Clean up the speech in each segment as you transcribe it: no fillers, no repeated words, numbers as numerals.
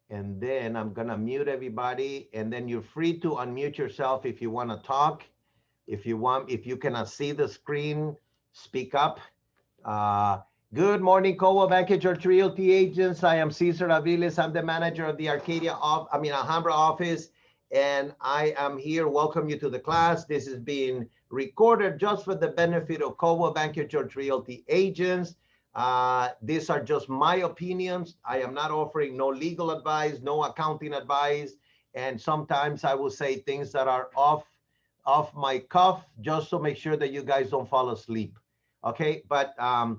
And then I'm gonna mute everybody, and then you're free to unmute yourself if you want to talk. If you want, if you cannot see the screen, speak up. Uh, Good morning, Cobo Bank George Realty Agents. I am Cesar Aviles. I'm the manager of the Alhambra office, and I am here. Welcome you to the class. This is being recorded just for the benefit of Cobo Bank George Realty Agents. These are just my opinions. I am not offering no legal advice, no accounting advice, and sometimes I will say things that are off my cuff just to make sure that you guys don't fall asleep. Okay, but I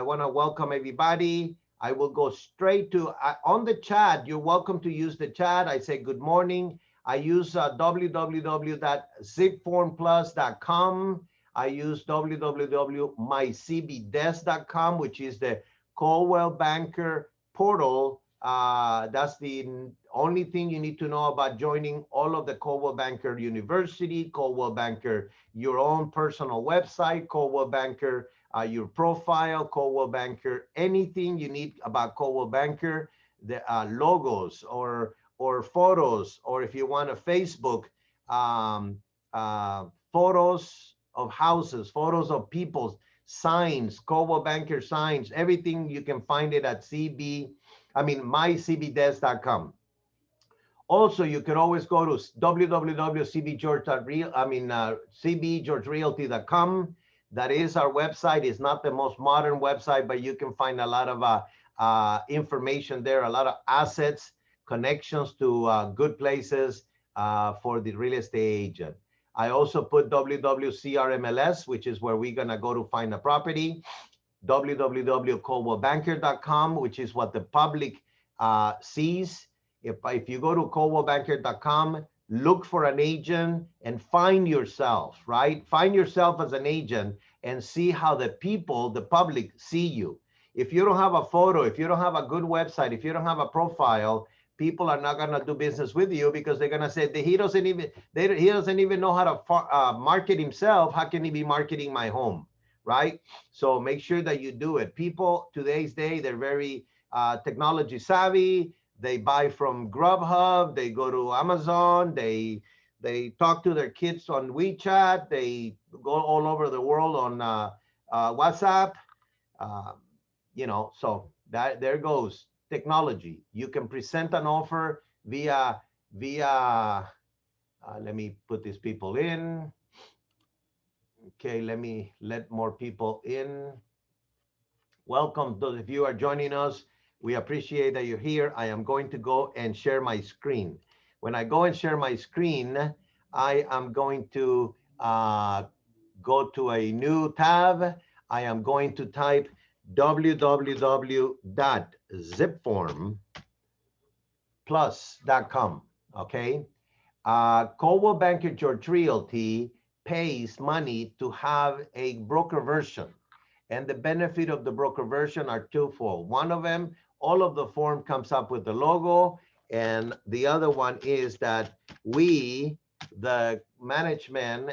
want to welcome everybody. I will go straight to on the chat. You're welcome to use the chat. I say good morning. I use www.zipformplus.com. I use www.mycbdesk.com, which is the Coldwell Banker portal. That's the only thing you need to know about joining all of the Coldwell Banker University, Coldwell Banker, your own personal website, Coldwell Banker, your profile, Coldwell Banker, anything you need about Coldwell Banker, the logos or photos, or if you want a Facebook, photos of houses, photos of people, signs, Coldwell Banker signs, everything you can find it at mycbdesk.com. Also, you can always go to cbgeorgerealty.com. That is our website. It's not the most modern website, but you can find a lot of information there, a lot of assets, connections to good places for the real estate agent. I also put www.crmls, which is where we're gonna go to find a property, www.coldwellbanker.com, which is what the public sees. If you go to coldwellbanker.com, look for an agent and find yourself, right? Find yourself as an agent and see how the people, the public, see you. If you don't have a photo, if you don't have a good website, if you don't have a profile, people are not gonna do business with you because they're gonna say that he doesn't even know how to market himself. How can he be marketing my home, right? So make sure that you do it. People today's day, they're very technology savvy. They buy from Grubhub, they go to Amazon, they talk to their kids on WeChat, they go all over the world on WhatsApp. So that there goes technology. You can present an offer via let me put these people in. Okay, let me let more people in. Welcome, those of you who are joining us. We appreciate that you're here. I am going to go and share my screen. When I go and share my screen, I am going to go to a new tab. I am going to type www.zipformplus.com, okay? Coldwell Banker George Realty pays money to have a broker version. And the benefit of the broker version are twofold. One of them, all of the form comes up with the logo. And the other one is that we, the management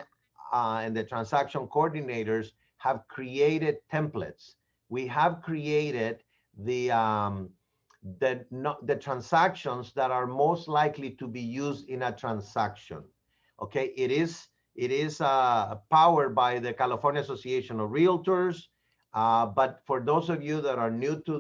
and the transaction coordinators, have created templates. We have created the transactions that are most likely to be used in a transaction. Okay, it is powered by the California Association of Realtors. But for those of you that are new to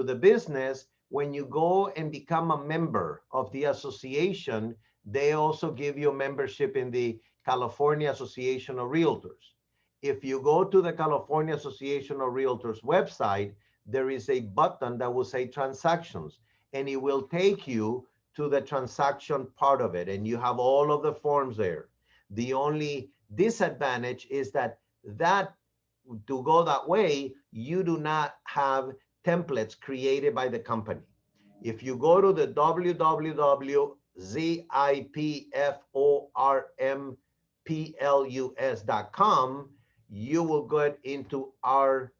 the business, when you go and become a member of the association, they also give you a membership in the California Association of Realtors. If you go to the California Association of Realtors website, there is a button that will say transactions, and it will take you to the transaction part of it, and you have all of the forms there. The only disadvantage is that to go that way, you do not have templates created by the company. If you go to the www.zipformplus.com, you will go into our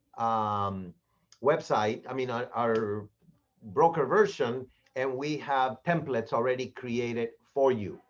website, our broker version, and we have templates already created for you.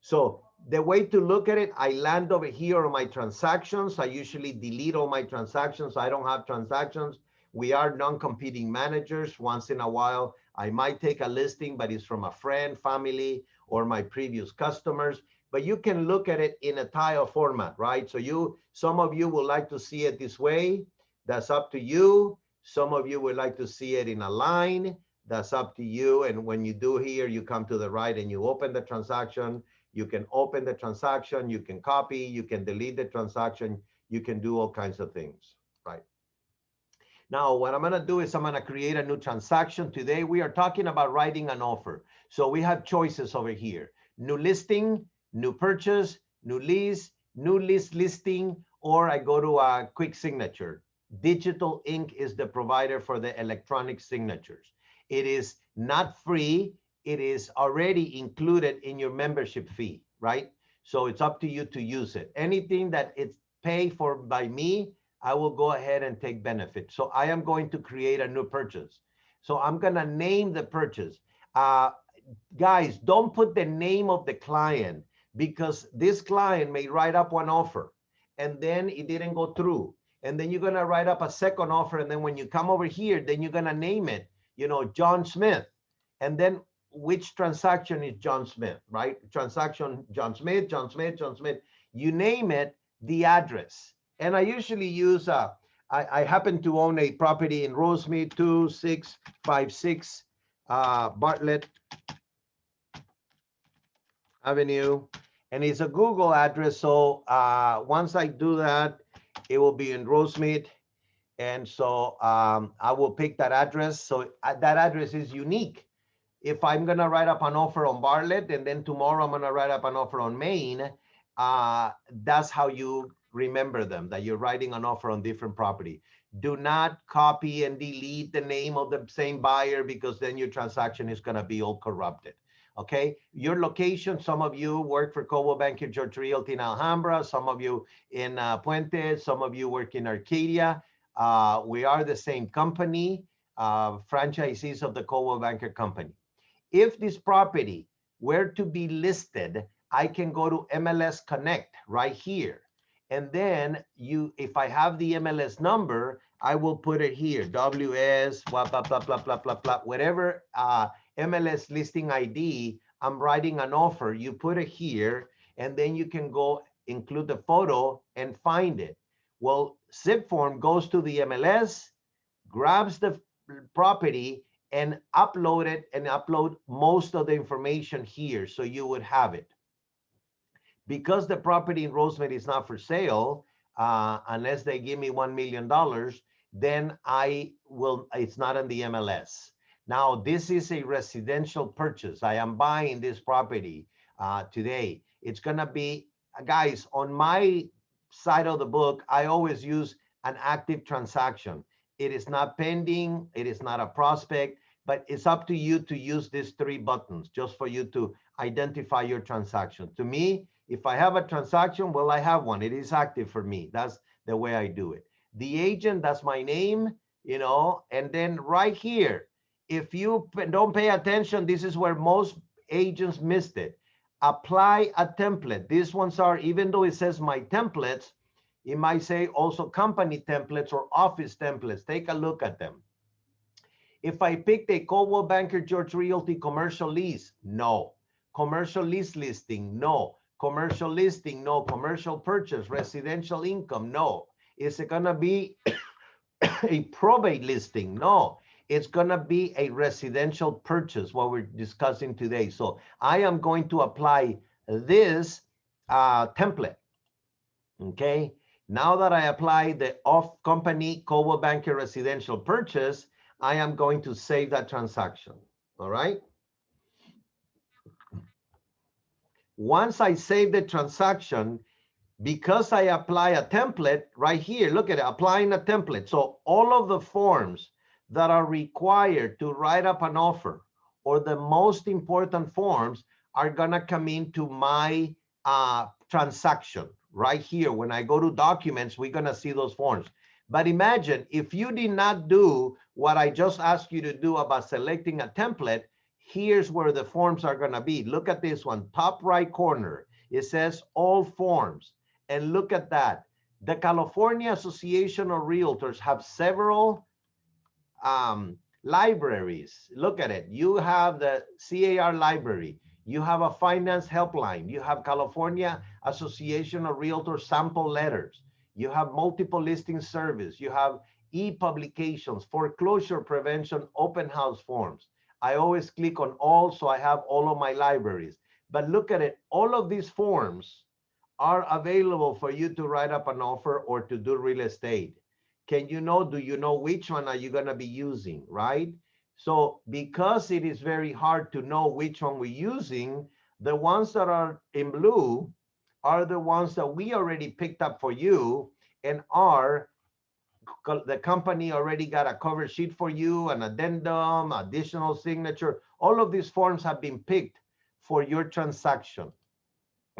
So the way to look at it, I land over here on my transactions. I usually delete all my transactions. I don't have transactions. We are non-competing managers. Once in a while, I might take a listing, but it's from a friend, family, or my previous customers. But you can look at it in a tile format, right? So some of you would like to see it this way. That's up to you. Some of you would like to see it in a line. That's up to you. And when you do here, you come to the right and you open the transaction. You can open the transaction, you can copy, you can delete the transaction, you can do all kinds of things, right? Now, what I'm gonna do is I'm gonna create a new transaction. Today, we are talking about writing an offer. So we have choices over here. New listing, new purchase, new lease listing, or I go to a quick signature. Digital Ink is the provider for the electronic signatures. It is not free. It is already included in your membership fee, right? So it's up to you to use it. Anything that it's paid for by me, I will go ahead and take benefit. So I am going to create a new purchase. So I'm gonna name the purchase. Guys, don't put the name of the client, because this client may write up one offer and then it didn't go through. And then you're gonna write up a second offer. And then when you come over here, then you're gonna name it, John Smith. And then which transaction is John Smith, right? Transaction, John Smith, John Smith, John Smith. You name it, the address. And I usually use, I happen to own a property in Rosemead, 2656 Bartlett Avenue. And it's a Google address. So once I do that, it will be in Rosemead. And so I will pick that address. So that address is unique. If I'm gonna write up an offer on Bartlett and then tomorrow I'm gonna write up an offer on Maine, that's how you remember them, that you're writing an offer on different property. Do not copy and delete the name of the same buyer, because then your transaction is gonna be all corrupted, okay? Your location, some of you work for Cobo Banker George Realty in Alhambra, some of you in Puente, some of you work in Arcadia. We are the same company, franchisees of the Cobo Banker Company. If this property were to be listed, I can go to MLS Connect right here. And then if I have the MLS number, I will put it here, WS, blah, blah, blah, blah, blah, blah, blah, whatever MLS listing ID, I'm writing an offer, you put it here, and then you can go include the photo and find it. Well, zip form goes to the MLS, grabs the property, and upload it, and upload most of the information here, so you would have it. Because the property in Rosemead is not for sale, unless they give me $1 million, then it's not in the MLS. Now, this is a residential purchase. I am buying this property today. It's gonna be, guys, on my side of the book, I always use an active transaction. It is not pending, it is not a prospect, but it's up to you to use these 3 buttons just for you to identify your transaction. To me, if I have a transaction, well, I have one. It is active for me. That's the way I do it. The agent, that's my name, and then right here, if you don't pay attention, this is where most agents missed it. Apply a template. These ones are, even though it says my templates, it might say also company templates or office templates. Take a look at them. If I picked a Cobo Banker George Realty commercial lease, no. Commercial lease listing, no. Commercial listing, no. Commercial purchase, residential income, no. Is it gonna be a probate listing? No. It's gonna be a residential purchase, what we're discussing today. So I am going to apply this template, okay? Now that I apply the off company Cobo Banker residential purchase, I am going to save that transaction, all right? Once I save the transaction, because I apply a template right here, look at it, applying a template. So all of the forms that are required to write up an offer, or the most important forms, are gonna come into my transaction right here. When I go to documents, we're gonna see those forms. But imagine if you did not do what I just asked you to do about selecting a template, here's where the forms are gonna be. Look at this one, top right corner. It says all forms. And look at that. The California Association of Realtors have several libraries. Look at it. You have the CAR library. You have a finance helpline. You have California Association of Realtors sample letters. You have multiple listing service. You have e-publications, foreclosure prevention, open house forms. I always click on all, so I have all of my libraries. But look at it. All of these forms are available for you to write up an offer or to do real estate. Do you know which one are you going to be using, right? So because it is very hard to know which one we're using, the ones that are in blue are the ones that we already picked up for you, and the company already got a cover sheet for you, an addendum, additional signature. All of these forms have been picked for your transaction.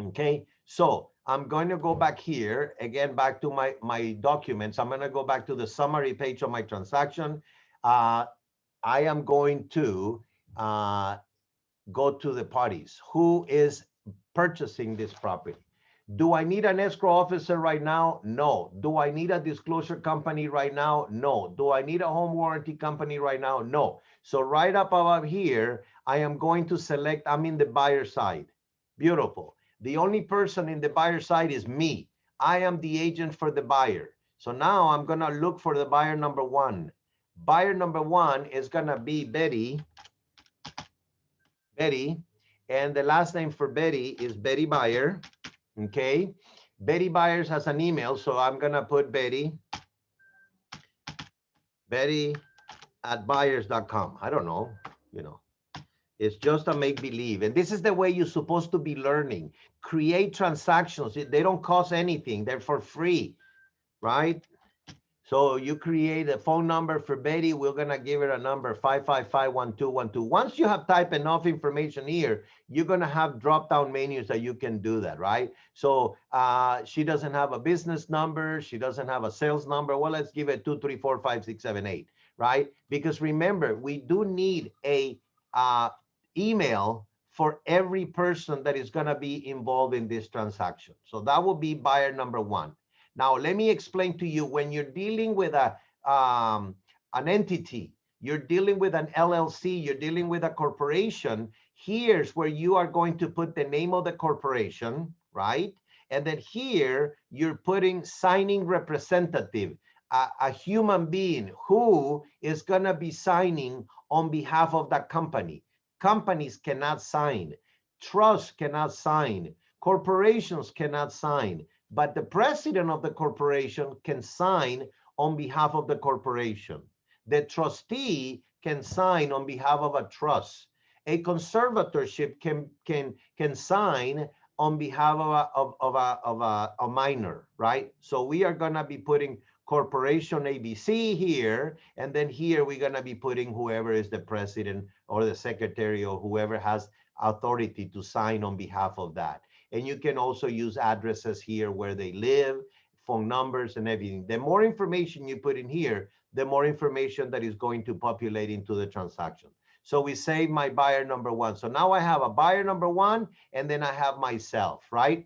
Okay, so I'm going to go back here again, back to my documents. I'm going to go back to the summary page of my transaction. I am going to go to the parties. Who is purchasing this property? Do I need an escrow officer right now? No. Do I need a disclosure company right now? No. Do I need a home warranty company right now? No. So right up above here, I am going to select, I'm in the buyer side. Beautiful. The only person in the buyer side is me. I am the agent for the buyer. So now I'm going to look for the buyer number one. Buyer number one is going to be Betty, and the last name for Betty is Betty Buyer. Okay, Betty Byers has an email, so I'm gonna put Betty at buyers.com. I don't know, it's just a make-believe. And this is the way you're supposed to be learning. Create transactions. They don't cost anything. They're for free, right? So you create a phone number for Betty. We're going to give her a number, 555-1212. Once you have typed enough information here, you're going to have drop-down menus that you can do that, right? So she doesn't have a business number. She doesn't have a sales number. Well, let's give it 2345678, right? Because remember, we do need a email for every person that is going to be involved in this transaction. So that will be buyer number one. Now, let me explain to you, when you're dealing with an entity, you're dealing with an LLC, you're dealing with a corporation, here's where you are going to put the name of the corporation, right? And then here, you're putting signing representative, a human being who is going to be signing on behalf of that company. Companies cannot sign. Trusts cannot sign. Corporations cannot sign. But the president of the corporation can sign on behalf of the corporation. The trustee can sign on behalf of a trust. A conservatorship can sign on behalf of a minor, right? So we are going to be putting corporation ABC here, and then here we're going to be putting whoever is the president or the secretary or whoever has authority to sign on behalf of that. And you can also use addresses here where they live, phone numbers and everything. The more information you put in here, the more information that is going to populate into the transaction. So we save my buyer number one. So now I have a buyer number one, and then I have myself, right?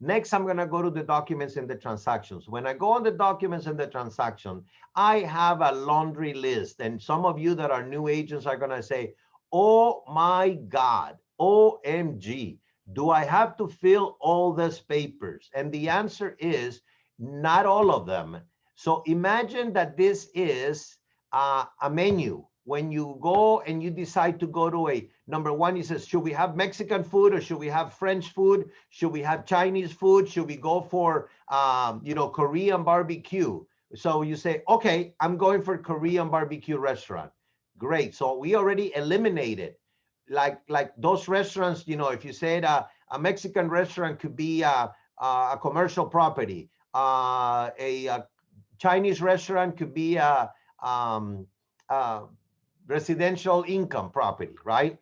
Next, I'm going to go to the documents and the transactions. When I go on the documents and the transaction, I have a laundry list. And some of you that are new agents are going to say, oh my God, OMG. Do I have to fill all these papers? And the answer is not all of them. So imagine that this is a menu. When you go and you decide to go to a number one, it says, should we have Mexican food or should we have French food? Should we have Chinese food? Should we go for, Korean barbecue? So you say, okay, I'm going for Korean barbecue restaurant. Great. So we already eliminated like those restaurants, if you said a Mexican restaurant could be a commercial property, a Chinese restaurant could be a residential income property, right?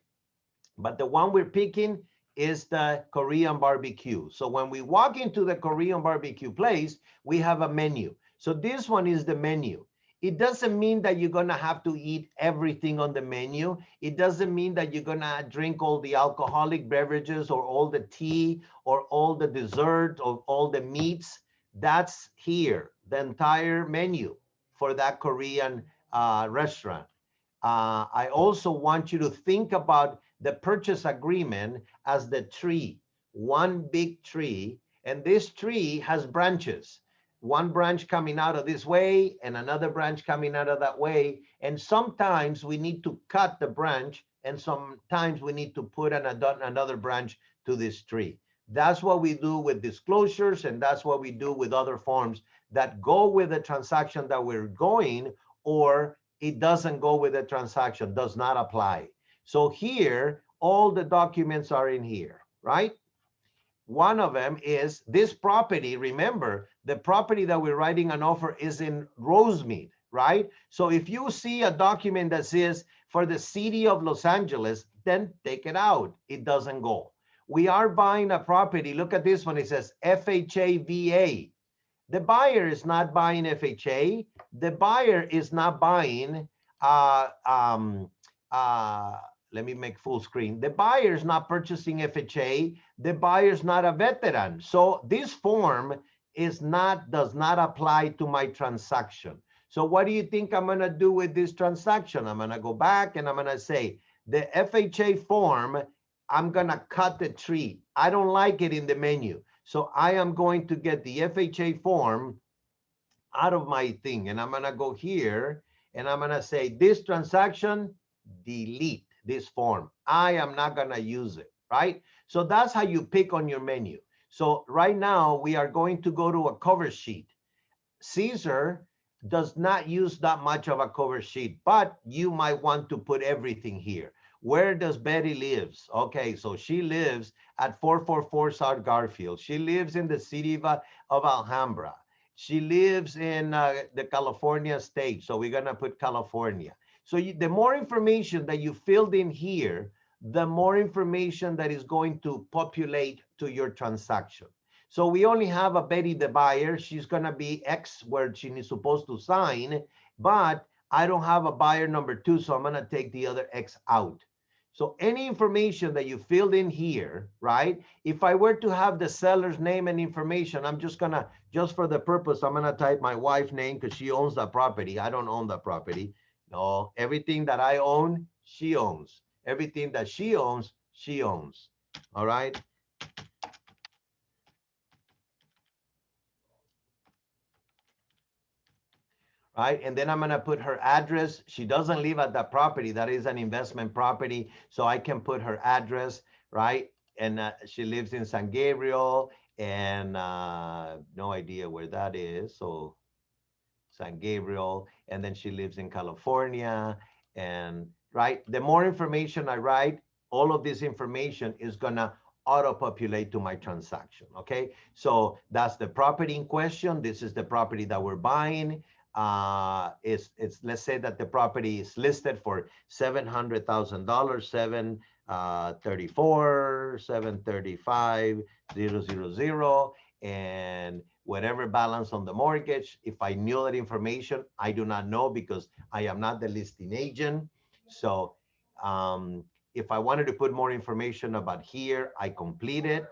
But the one we're picking is the Korean barbecue. So when we walk into the Korean barbecue place, we have a menu. So this one is the menu. It doesn't mean that you're going to have to eat everything on the menu. It doesn't mean that you're going to drink all the alcoholic beverages or all the tea or all the dessert or all the meats. That's here, the entire menu for that Korean restaurant. I also want you to think about the purchase agreement as the tree, one big tree, and this tree has branches. One branch coming out of this way and another branch coming out of that way. And sometimes we need to cut the branch and sometimes we need to put another branch to this tree. That's what we do with disclosures, and that's what we do with other forms that go with the transaction that we're going, or it doesn't go with the transaction, does not apply. So here, all the documents are in here, right? One of them is this property. Remember, the property that we're writing an offer is in Rosemead, right? So if you see a document that says for the city of Los Angeles, then take it out. It doesn't go. We are buying a property. Look at this one. It says FHA VA. The buyer is not buying FHA. The buyer is not buying, let me make full screen. The buyer is not purchasing FHA. The buyer is not a veteran. So this form does not apply to my transaction. So what do you think I'm gonna do with this transaction? I'm gonna go back and I'm gonna say, the FHA form, I'm gonna cut the tree. I don't like it in the menu. So I am going to get the FHA form out of my thing. And I'm gonna go here and I'm gonna say this transaction, delete this form. I am not gonna use it, right? So that's how you pick on your menu. So right now we are going to go to a cover sheet. Caesar does not use that much of a cover sheet, but you might want to put everything here. Where does Betty lives? Okay, so she lives at 444 South Garfield. She lives in the city of Alhambra. She lives in the California state. So we're gonna put California. So the more information that you filled in here, the more information that is going to populate to your transaction. So we only have a Betty the buyer. She's gonna be X where she is supposed to sign, but I don't have a buyer number 2, so I'm gonna take the other X out. So any information that you filled in here, right? If I were to have the seller's name and information, I'm just gonna, just for the purpose, I'm gonna type my wife's name because she owns the property. I don't own the property. No, everything that I own, she owns. Everything that she owns, she owns. All right. Right, and then I'm gonna put her address. She doesn't live at that property. That is an investment property, so I can put her address, right? And she lives in San Gabriel, and no idea where that is. So San Gabriel, and then she lives in California, and right. The more information I write, all of this information is gonna auto-populate to my transaction. Okay, so that's the property in question. This is the property that we're buying. It's let's say that the property is listed for $700,000, 734, 735, 000, and whatever balance on the mortgage. If I knew that information, I do not know because I am not the listing agent. So if I wanted to put more information about here, I complete it.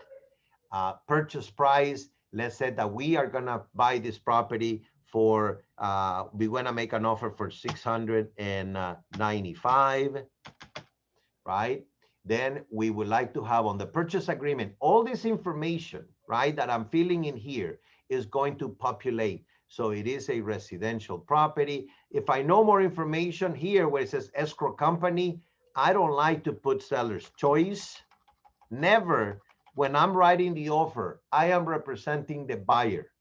Purchase price, let's say that we are gonna buy this property for, we wanna make an offer for 695, right? Then we would like to have on the purchase agreement, all this information, right, that I'm filling in here is going to populate. So it is a residential property. If I know more information here where it says escrow company, I don't like to put seller's choice. Never, when I'm writing the offer, I am representing the buyer.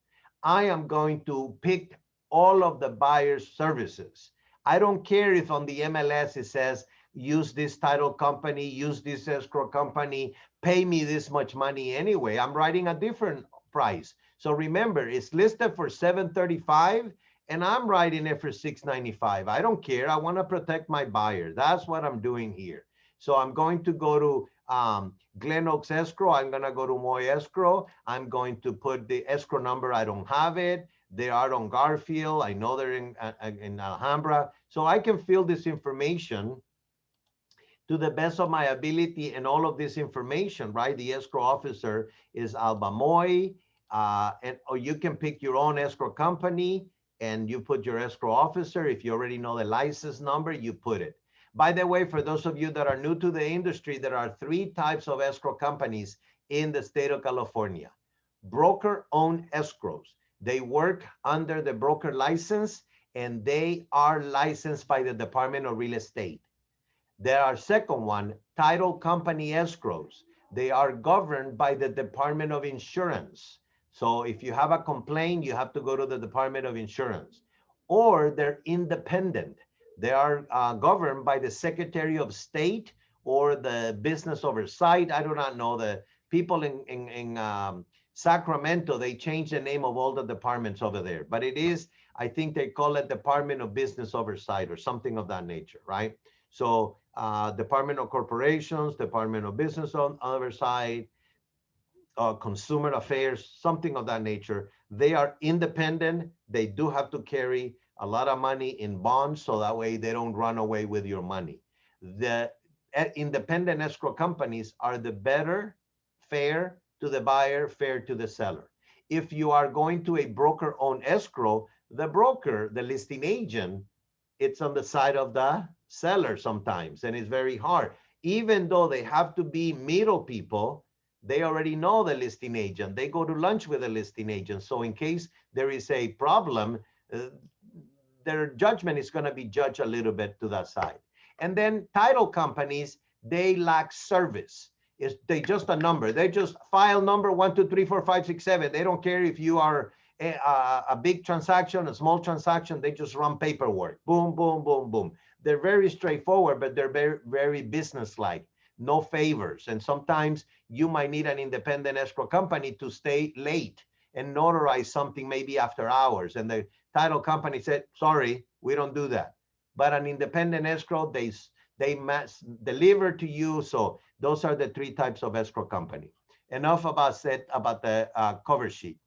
I am going to pick all of the buyer's services. I don't care if on the MLS it says, use this title company, use this escrow company, pay me this much money anyway. I'm writing a different price. So remember, it's listed for $735 and I'm writing it for $695. I don't care. I want to protect my buyer. That's what I'm doing here. So I'm going to go to Glen Oaks Escrow. I'm going to go to Moy Escrow. I'm going to put the escrow number. I don't have it. They are on Garfield. I know they're in Alhambra. So I can fill this information to the best of my ability, and all of this information, right? The escrow officer is Alba Moy, or you can pick your own escrow company, and you put your escrow officer. If you already know the license number, you put it. By the way, for those of you that are new to the industry, there are 3 types of escrow companies in the state of California. Broker-owned escrows. They work under the broker license, and they are licensed by the Department of Real Estate. There are second one, title company escrows. They are governed by the Department of Insurance. So if you have a complaint, you have to go to the Department of Insurance. Or they're independent. They are governed by the Secretary of State or the Business Oversight. I do not know. The people in Sacramento, they changed the name of all the departments over there. But it is, I think they call it Department of Business Oversight or something of that nature, right? So Department of Corporations, Department of Business Oversight, Consumer Affairs, something of that nature. They are independent. They do have to carry a lot of money in bonds, so that way they don't run away with your money. The independent escrow companies are the better, fair to the buyer, fair to the seller. If you are going to a broker-owned escrow, the broker, the listing agent, it's on the side of the seller sometimes, and it's very hard. Even though they have to be middle people, they already know the listing agent. They go to lunch with the listing agent. So in case there is a problem, their judgment is going to be judged a little bit to that side. And then title companies, they lack service. They just a number. They just file number 1, 2, 3, 4, 5, 6, 7. They don't care if you are a big transaction, a small transaction. They just run paperwork. Boom, boom, boom, boom. They're very straightforward, but they're very, very businesslike. No favors. And sometimes you might need an independent escrow company to stay late and notarize something maybe after hours. And the title company said, sorry, we don't do that. But an independent escrow, they must deliver to you. So those are the 3 types of escrow company. Enough about the cover sheet.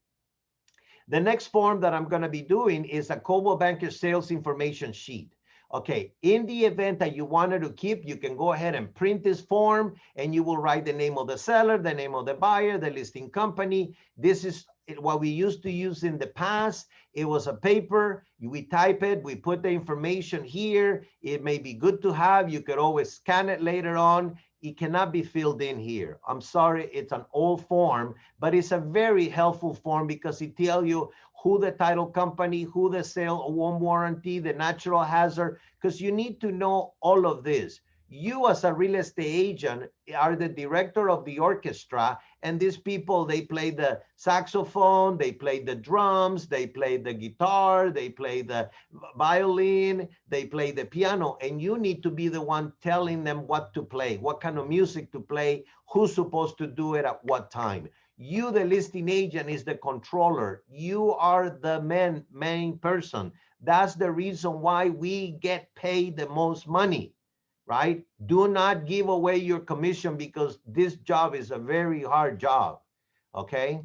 The next form that I'm going to be doing is a Cobo Banker sales information sheet. Okay, in the event that you wanted to keep, you can go ahead and print this form, and you will write the name of the seller, the name of the buyer, the listing company. This is what we used to use in the past. It was a paper. We type it. We put the information here. It may be good to have. You could always scan it later on. It cannot be filled in here. I'm sorry, it's an old form, but it's a very helpful form because it tells you who the title company, who the sale won't warranty, the natural hazard, because you need to know all of this. You as a real estate agent are the director of the orchestra, and these people, they play the saxophone, they play the drums, they play the guitar, they play the violin, they play the piano, and you need to be the one telling them what to play, what kind of music to play, who's supposed to do it at what time. You, the listing agent, is the controller. You are the main person. That's the reason why we get paid the most money, right? Do not give away your commission because this job is a very hard job, okay?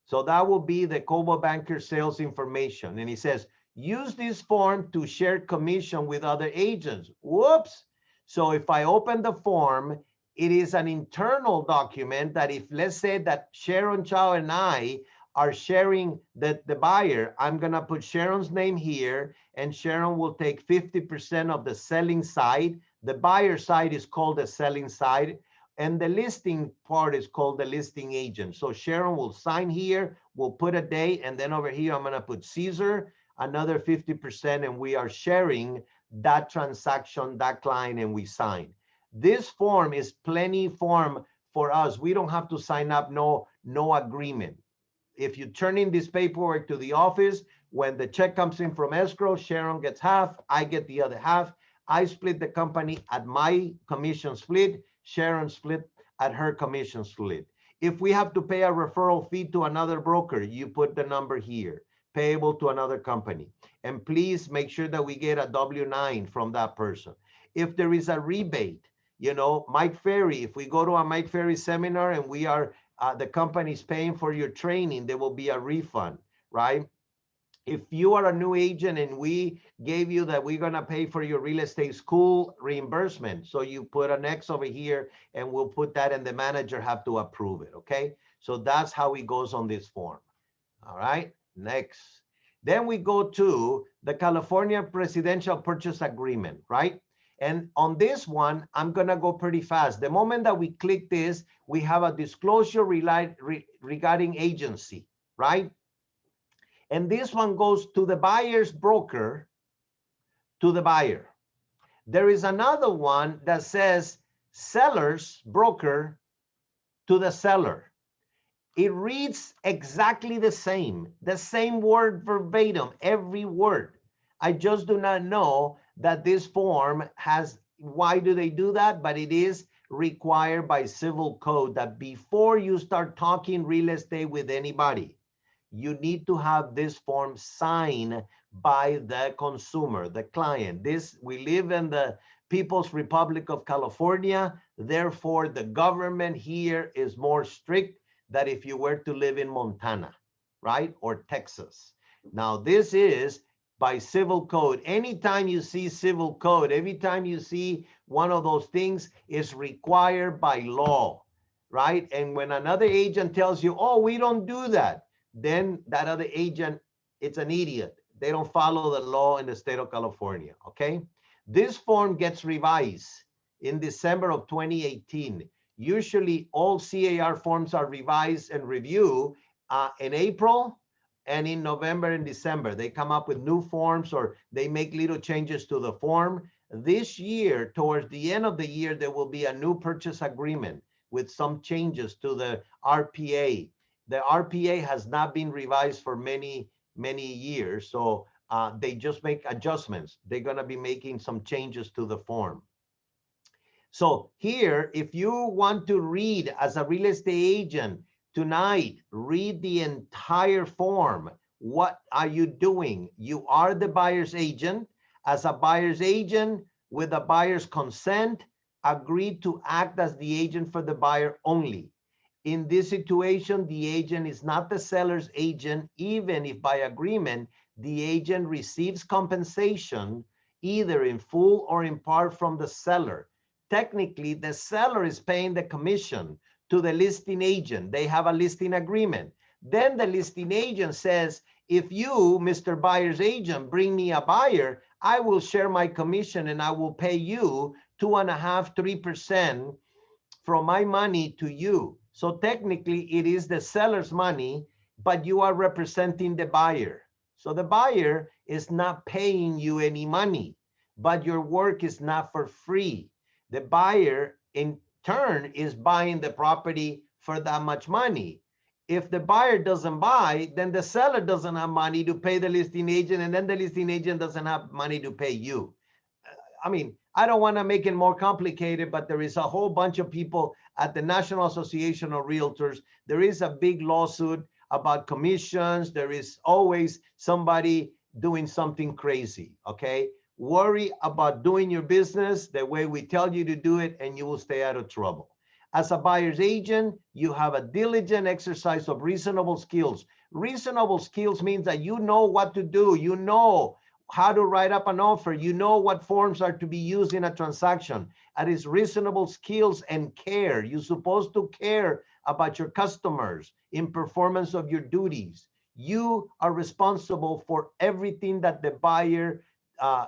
So that will be the Cobo Banker sales information. And he says, use this form to share commission with other agents. Whoops. So if I open the form, it is an internal document that if, let's say that Sharon Chow and I are sharing the buyer, I'm gonna put Sharon's name here, and Sharon will take 50% of the selling side. The buyer side is called the selling side, and the listing part is called the listing agent. So Sharon will sign here, we'll put a date, and then over here, I'm gonna put Caesar, another 50%, and we are sharing that transaction, that client, and we sign. This form is plenty form for us. We don't have to sign up, no agreement. If you turn in this paperwork to the office, when the check comes in from escrow, Sharon gets half, I get the other half. I split the company at my commission split, Sharon split at her commission split. If we have to pay a referral fee to another broker, you put the number here, payable to another company. And please make sure that we get a W-9 from that person. If there is a rebate, you know, Mike Ferry, if we go to a Mike Ferry seminar and we are, the company's paying for your training, there will be a refund, right? If you are a new agent and we gave you that we're gonna pay for your real estate school reimbursement, so you put an X over here and we'll put that and the manager have to approve it, okay? So that's how it goes on this form, all right? Next. Then we go to the California Presidential Purchase Agreement, right? And on this one, I'm gonna go pretty fast. The moment that we click this, we have a disclosure regarding agency, right? And this one goes to the buyer's broker, to the buyer. There is another one that says seller's broker to the seller. It reads exactly the same word verbatim, every word. I just do not know that this form has, why do they do that? But it is required by civil code that before you start talking real estate with anybody, you need to have this form signed by the consumer, the client. We live in the People's Republic of California. Therefore, the government here is more strict than if you were to live in Montana, right? Or Texas. Now, this is by civil code. Anytime you see civil code, every time you see one of those things, is required by law, right? And when another agent tells you, oh, we don't do that, then that other agent, it's an idiot. They don't follow the law in the state of California, okay? This form gets revised in December of 2018. Usually all CAR forms are revised and reviewed in April and in November and December. They come up with new forms or they make little changes to the form. This year, towards the end of the year, there will be a new purchase agreement with some changes to the RPA. The RPA has not been revised for many years, so they just make adjustments. They're gonna be making some changes to the form. So here, if you want to read as a real estate agent tonight, read the entire form. What are you doing? You are the buyer's agent. As a buyer's agent, with the buyer's consent, agree to act as the agent for the buyer only. In this situation, the agent is not the seller's agent, even if by agreement, the agent receives compensation either in full or in part from the seller. Technically, the seller is paying the commission to the listing agent. They have a listing agreement. Then the listing agent says, if you, Mr. Buyer's agent, bring me a buyer, I will share my commission and I will pay you 2.5%, 3% from my money to you. So technically it is the seller's money, but you are representing the buyer. So the buyer is not paying you any money, but your work is not for free. The buyer in turn is buying the property for that much money. If the buyer doesn't buy, then the seller doesn't have money to pay the listing agent, and then the listing agent doesn't have money to pay you. I mean, I don't want to make it more complicated, but there is a whole bunch of people at the National Association of Realtors. There is a big lawsuit about commissions. There is always somebody doing something crazy, okay? Worry about doing your business the way we tell you to do it, and you will stay out of trouble. As a buyer's agent, you have a diligent exercise of reasonable skills. Reasonable skills means that you know what to do. You know how to write up an offer. You know what forms are to be used in a transaction. That is reasonable skills and care. You're supposed to care about your customers in performance of your duties. You are responsible for everything that the buyer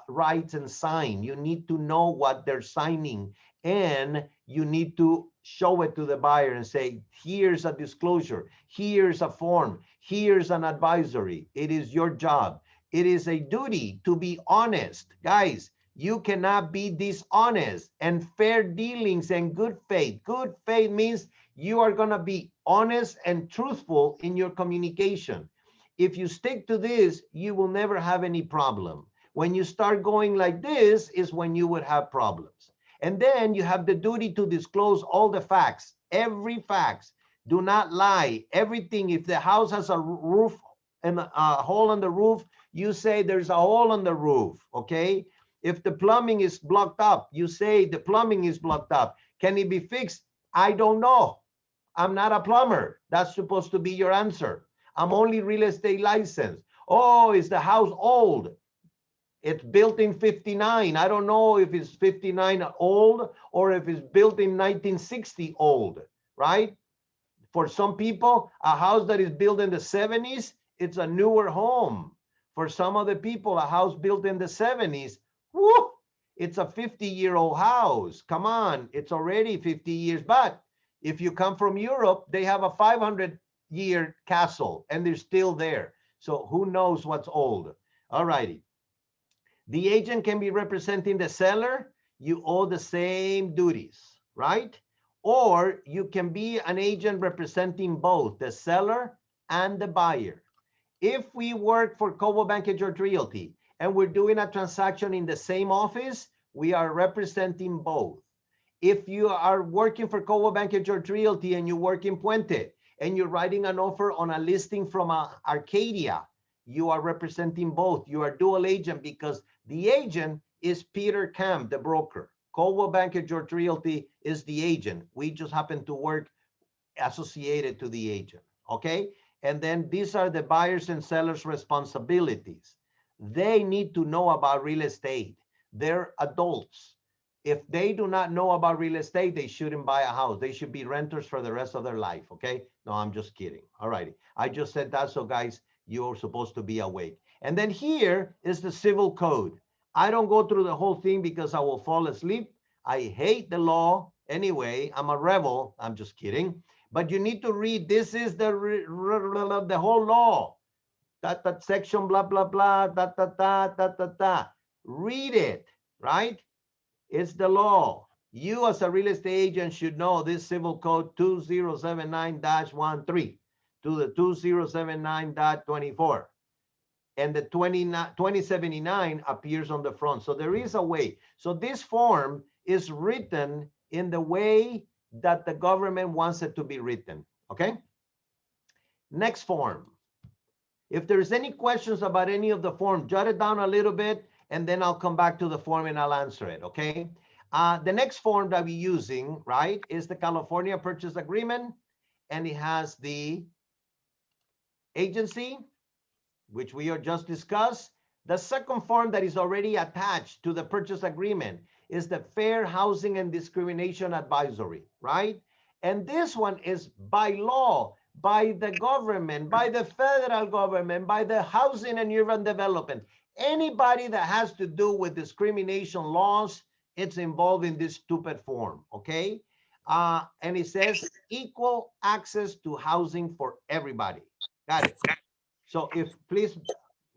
writes and signs. You need to know what they're signing, and you need to show it to the buyer and say, here's a disclosure, here's a form, here's an advisory. It is your job. It is a duty to be honest. Guys, you cannot be dishonest. And fair dealings and good faith. Good faith means you are going to be honest and truthful in your communication. If you stick to this, you will never have any problem. When you start going like this is when you would have problems. And then you have the duty to disclose all the facts, every facts. Do not lie. Everything. If the house has a roof and a hole on the roof, you say there's a hole on the roof, okay? If the plumbing is blocked up, you say the plumbing is blocked up. Can it be fixed? I don't know. I'm not a plumber. That's supposed to be your answer. I'm only real estate licensed. Oh, is the house old? It's built in 59. I don't know if it's 59 old or if it's built in 1960 old, right? For some people, a house that is built in the 70s, it's a newer home. For some of the people, a house built in the 70s, whoo, it's a 50-year-old house. Come on, it's already 50 years. But if you come from Europe, they have a 500-year castle and they're still there. So who knows what's old? All righty. The agent can be representing the seller. You owe the same duties, right? Or you can be an agent representing both the seller and the buyer. If we work for Cobo Bank and George Realty and we're doing a transaction in the same office, we are representing both. If you are working for Cobo Bank and George Realty and you work in Puente and you're writing an offer on a listing from Arcadia, you are representing both. You are dual agent because the agent is Peter Camp, the broker. Cobo Bank and George Realty is the agent. We just happen to work associated to the agent, okay? And then these are the buyers and sellers' responsibilities. They need to know about real estate. They're adults. If they do not know about real estate, they shouldn't buy a house. They should be renters for the rest of their life, okay? No, I'm just kidding. All righty. I just said that, so guys, you're supposed to be awake. And then here is the civil code. I don't go through the whole thing because I will fall asleep. I hate the law. Anyway, I'm a rebel. I'm just kidding. But you need to read. This is the whole law. That section, blah, blah, blah, da. Read it, right? It's the law. You as a real estate agent should know this civil code 2079-13 to the 2079.24. And the 2079 appears on the front. So there is a way. So this form is written in the way that the government wants it to be written, okay? Next form. If there's any questions about any of the form, jot it down a little bit, and then I'll come back to the form and I'll answer it, okay? The next form that we're using, right, is the California Purchase Agreement, and it has the agency, which we are just discussed. The second form that is already attached to the purchase agreement is the Fair Housing and Discrimination Advisory, right? And this one is by law, by the government, by the federal government, by the Housing and Urban Development. Anybody that has to do with discrimination laws, it's involved in this stupid form, okay? And it says equal access to housing for everybody. Got it. So please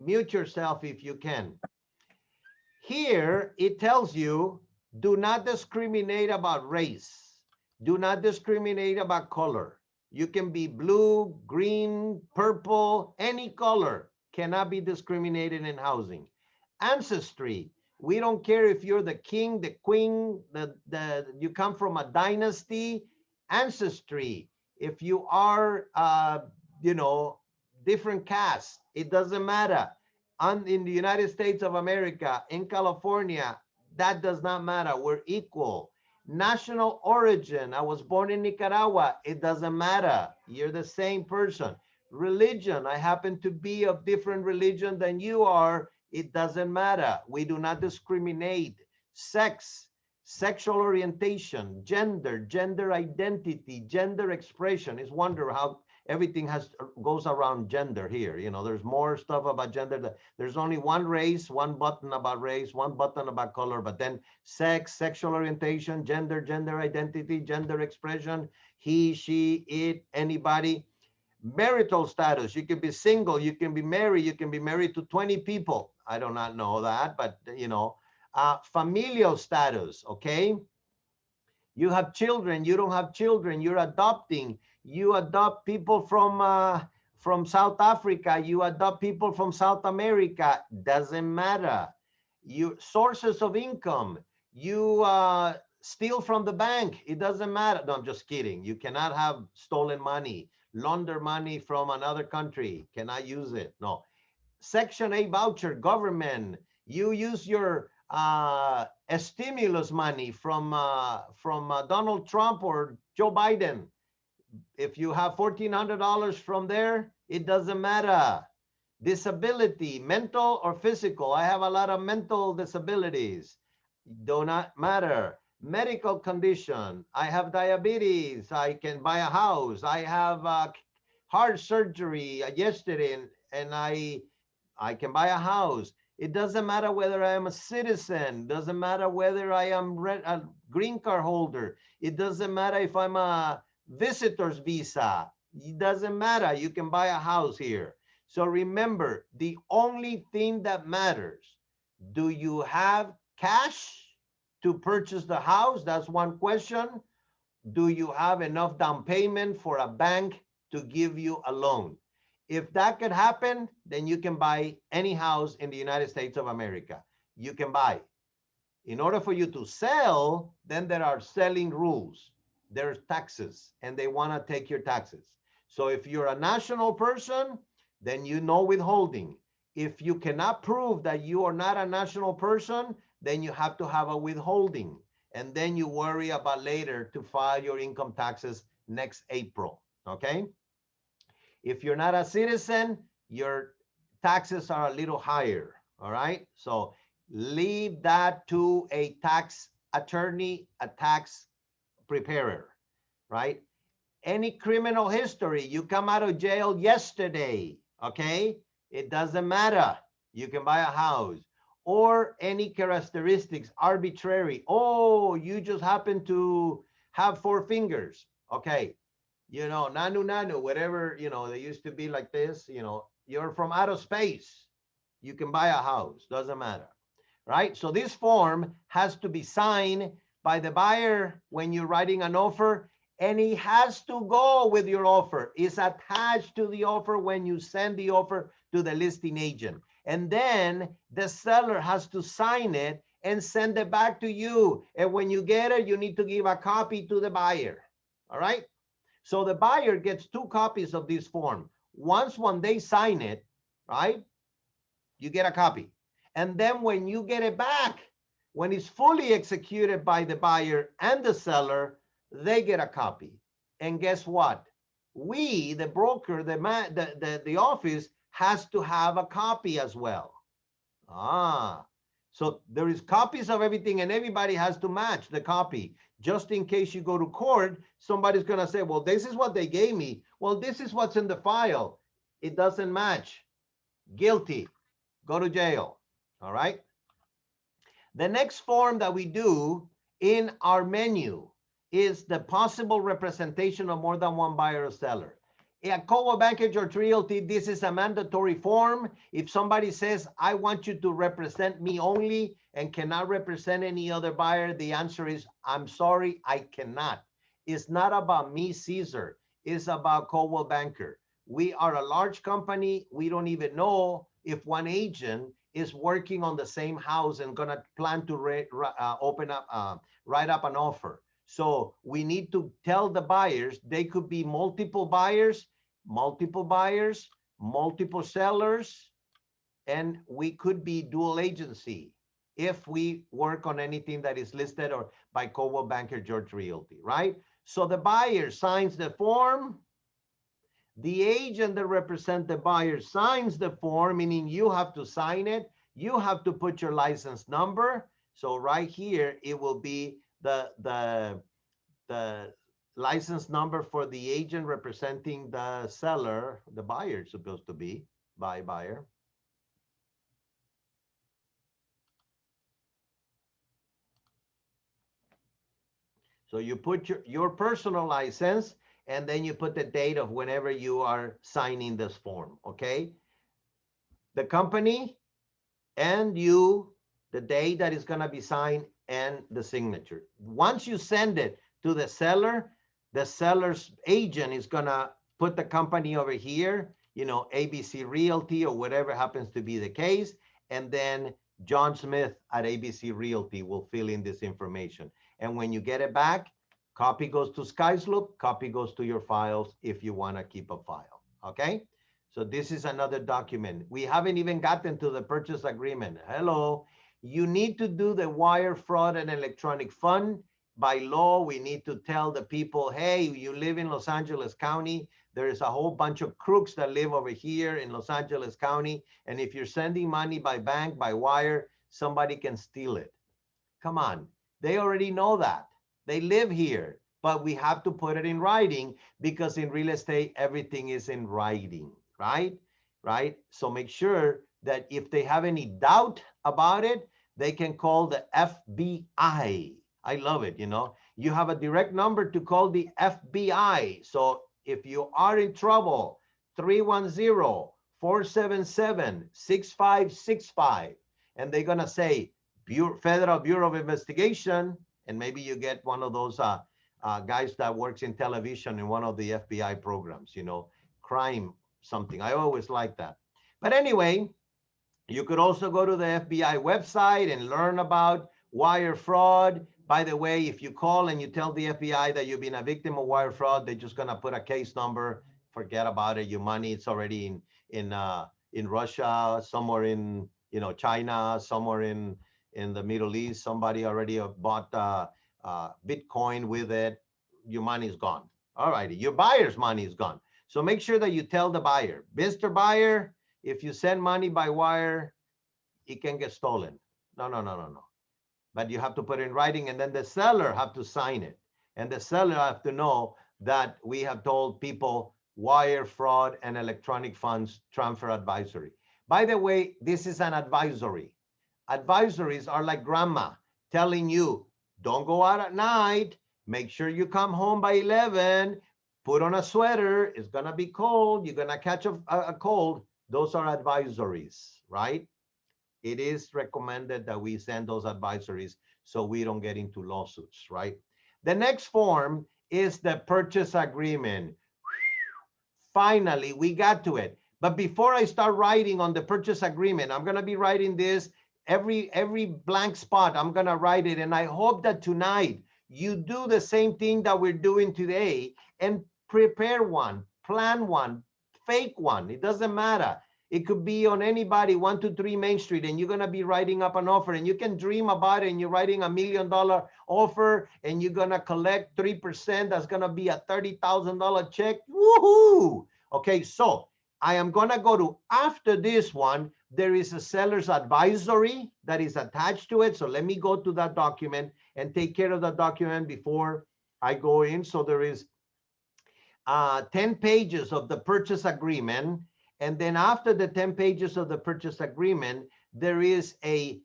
mute yourself if you can. Here, it tells you, do not discriminate about race. Do not discriminate about color. You can be blue, green, purple, any color. Cannot be discriminated in housing. Ancestry. We don't care if you're the king, the queen, you come from a dynasty. Ancestry. If you are, different caste, it doesn't matter. In the United States of America, in California, that does not matter. We're equal. National origin. I was born in Nicaragua. It doesn't matter. You're the same person. Religion. I happen to be of different religion than you are. It doesn't matter. We do not discriminate. Sex, sexual orientation, gender, gender identity, gender expression. It's wonder how everything goes around gender here. You know, there's more stuff about gender. There's only one race, one button about race, one button about color, but then sex, sexual orientation, gender, gender identity, gender expression, he, she, it, anybody. Marital status. You can be single, you can be married to 20 people. I do not know that, but familial status, okay? You have children, you don't have children, you're adopting. You adopt people from South Africa, you adopt people from South America, doesn't matter. Sources of income, you steal from the bank, it doesn't matter. No, I'm just kidding. You cannot have stolen money, launder money from another country, cannot use it, no. Section 8 voucher, government, you use your stimulus money from Donald Trump or Joe Biden. If you have $1,400 from there, it doesn't matter. Disability, mental or physical. I have a lot of mental disabilities. Do not matter. Medical condition. I have diabetes. I can buy a house. I have heart surgery yesterday, and I I can buy a house. It doesn't matter whether I am a citizen. Doesn't matter whether I am a green card holder. It doesn't matter if I'm a visitor's visa. It doesn't matter. You can buy a house here. So remember, the only thing that matters, do you have cash to purchase the house? That's one question. Do you have enough down payment for a bank to give you a loan? If that could happen, then you can buy any house in the United States of America. You can buy. In order for you to sell, then there are selling rules. There's taxes, and they want to take your taxes. So if you're a national person, then you know withholding. If you cannot prove that you are not a national person, then you have to have a withholding. And then you worry about later to file your income taxes next April, okay? If you're not a citizen, your taxes are a little higher, all right? So leave that to a tax attorney, a tax preparer, right? Any criminal history, you come out of jail yesterday, okay? It doesn't matter. You can buy a house. Or any characteristics, arbitrary. Oh, you just happen to have 4 fingers. Okay, you know, nanu, whatever, you know, they used to be like this, you know, you're from outer space. You can buy a house, doesn't matter, right? So this form has to be signed by the buyer when you're writing an offer, and it has to go with your offer. It's attached to the offer when you send the offer to the listing agent. And then the seller has to sign it and send it back to you. And when you get it, you need to give a copy to the buyer. All right? So the buyer gets 2 copies of this form. Once when they sign it, right, you get a copy. And then when you get it back, when it's fully executed by the buyer and the seller, they get a copy. And guess what? We, the broker, the office, has to have a copy as well. So there is copies of everything, and everybody has to match the copy. Just in case you go to court, somebody's going to say, well, this is what they gave me. Well, this is what's in the file. It doesn't match. Guilty. Go to jail. All right. The next form that we do in our menu is the possible representation of more than one buyer or seller. At Cobo Bank and George Realty, this is a mandatory form. If somebody says, I want you to represent me only and cannot represent any other buyer, the answer is, I'm sorry, I cannot. It's not about me, Caesar. It's about Cobo Banker. We are a large company. We don't even know if one agent is working on the same house and gonna plan to write up an offer. So we need to tell the buyers, they could be multiple buyers, multiple sellers, and we could be dual agency if we work on anything that is listed or by Cobo Banker George Realty, right? So the buyer signs the form. The agent that represents the buyer signs the form, meaning you have to sign it. You have to put your license number. So right here, it will be the license number for the agent representing the seller, the buyer is supposed to be, buyer. So you put your personal license, and then you put the date of whenever you are signing this form, okay? The company and you, the date that is gonna be signed, and the signature. Once you send it to the seller's agent is gonna put the company over here, you know, ABC Realty or whatever happens to be the case, and then John Smith at ABC Realty will fill in this information. And when you get it back, copy goes to SkySloop, copy goes to your files if you wanna keep a file, okay? So this is another document. We haven't even gotten to the purchase agreement. Hello. You need to do the wire fraud and electronic fund. By law, we need to tell the people, hey, you live in Los Angeles County. There is a whole bunch of crooks that live over here in Los Angeles County. And if you're sending money by bank, by wire, somebody can steal it. Come on. They already know that. They live here. But we have to put it in writing, because in real estate, everything is in writing, right? So make sure that if they have any doubt about it, they can call the FBI. I love it, you know. You have a direct number to call the FBI. So if you are in trouble, 310-477-6565. And they're going to say, Federal Bureau of Investigation, and maybe you get one of those guys that works in television in one of the FBI programs, you know, crime something. I always like that. But anyway, you could also go to the FBI website and learn about wire fraud. By the way, if you call and you tell the FBI that you've been a victim of wire fraud, they're just gonna put a case number. Forget about it. Your money, it's already in Russia, somewhere in China, somewhere in the Middle East. Somebody already bought Bitcoin with it. Your money is gone. All righty, your buyer's money is gone. So make sure that you tell the buyer, Mr. Buyer, if you send money by wire, it can get stolen. No. But you have to put it in writing, and then the seller have to sign it. And the seller have to know that we have told people wire fraud and electronic funds transfer advisory. By the way, this is an advisory. Advisories are like grandma telling you, don't go out at night. Make sure you come home by 11. Put on a sweater. It's going to be cold. You're going to catch a cold. Those are advisories, right? It is recommended that we send those advisories so we don't get into lawsuits, right? The next form is the purchase agreement. Finally, we got to it. But before I start writing on the purchase agreement, I'm going to be writing this every blank spot. I'm going to write it. And I hope that tonight you do the same thing that we're doing today and prepare one, plan one, fake one. It doesn't matter. It could be on anybody, 123 Main Street, and you're going to be writing up an offer, and you can dream about it, and you're writing $1 million offer, and you're going to collect 3%. That's going to be a $30,000 check. Woohoo! Okay, so I am going to go to, after this one, there is a seller's advisory that is attached to it. So let me go to that document and take care of that document before I go in. So there is 10 pages of the purchase agreement. And then after the 10 pages of the purchase agreement, there is a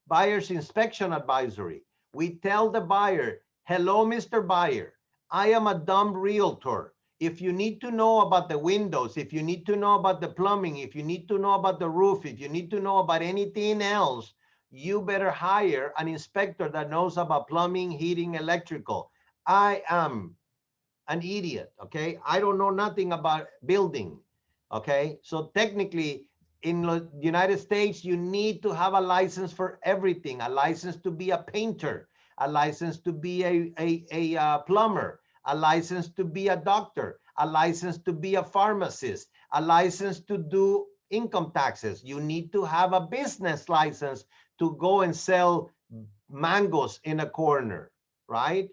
buyer's inspection advisory. We tell the buyer, hello, Mr. Buyer, I am a dumb realtor. If you need to know about the windows, if you need to know about the plumbing, if you need to know about the roof, if you need to know about anything else, you better hire an inspector that knows about plumbing, heating, electrical. I am an idiot, okay? I don't know nothing about building. Okay, so technically in the United States, you need to have a license for everything, a license to be a painter, a license to be a plumber, a license to be a doctor, a license to be a pharmacist, a license to do income taxes. You need to have a business license to go and sell mangoes in a corner, right?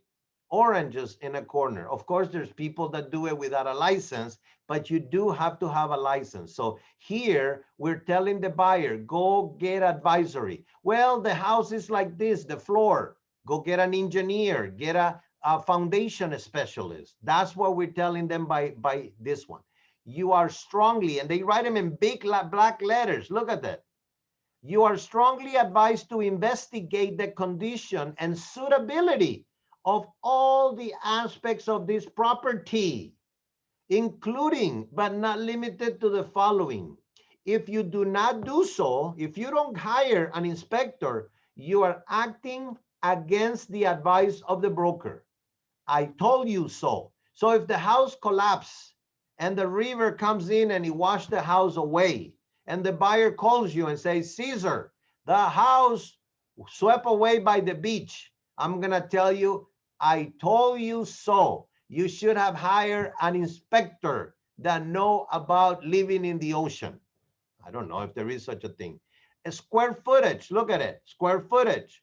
Oranges in a corner. Of course, there's people that do it without a license, but you do have to have a license. So here we're telling the buyer, go get advisory. Well, the house is like this, the floor. Go get an engineer, get a foundation specialist. That's what we're telling them by this one. You are strongly, and they write them in big black letters. Look at that. You are strongly advised to investigate the condition and suitability of all the aspects of this property, including but not limited to the following. If you do not do so, if you don't hire an inspector, you are acting against the advice of the broker. I told you so. So if the house collapses and the river comes in and it washed the house away, and the buyer calls you and says, Caesar, the house swept away by the beach, I'm going to tell you, I told you so. You should have hired an inspector that know about living in the ocean. I don't know if there is such a thing. A square footage, look at it. Square footage,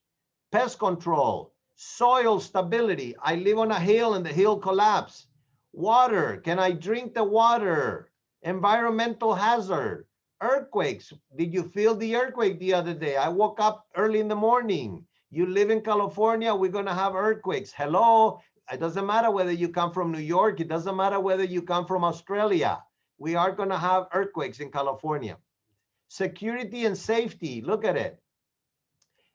pest control, soil stability. I live on a hill and the hill collapsed. Water, can I drink the water? Environmental hazard, earthquakes. Did you feel the earthquake the other day? I woke up early in the morning. You live in California, we're going to have earthquakes. Hello, it doesn't matter whether you come from New York. It doesn't matter whether you come from Australia. We are going to have earthquakes in California. Security and safety, look at it.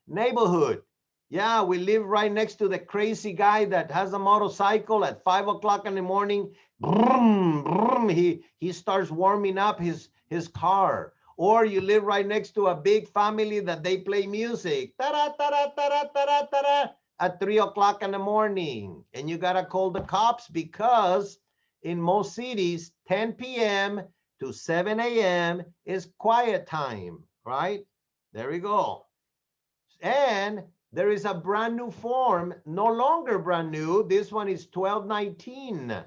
Neighborhood, yeah, we live right next to the crazy guy that has a motorcycle at 5 o'clock in the morning. Brum, brum, he starts warming up his car. Or you live right next to a big family that they play music at 3 o'clock in the morning. And you got to call the cops because in most cities, 10 p.m. to 7 a.m. is quiet time, right? There we go. And there is a brand new form, no longer brand new. This one is 1219.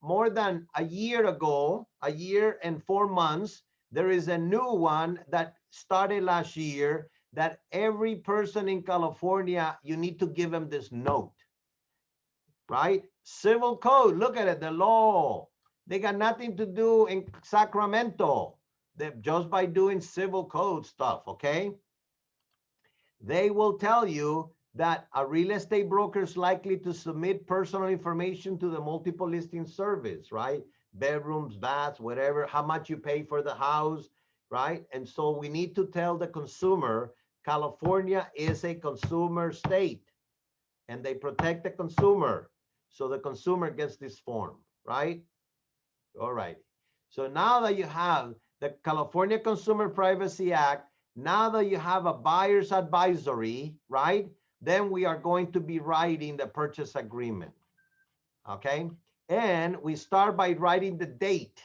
More than a year ago, a year and 4 months, there is a new one that started last year that every person in California, you need to give them this note, right? Civil code, look at it, the law. They got nothing to do in Sacramento. Just by doing civil code stuff, okay? They will tell you that a real estate broker is likely to submit personal information to the multiple listing service, right? Bedrooms, baths, whatever, how much you pay for the house, right? And so we need to tell the consumer, California is a consumer state and they protect the consumer. So the consumer gets this form, right? All right. So now that you have the California Consumer Privacy Act, now that you have a buyer's advisory, right? Then we are going to be writing the purchase agreement, okay? And we start by writing the date.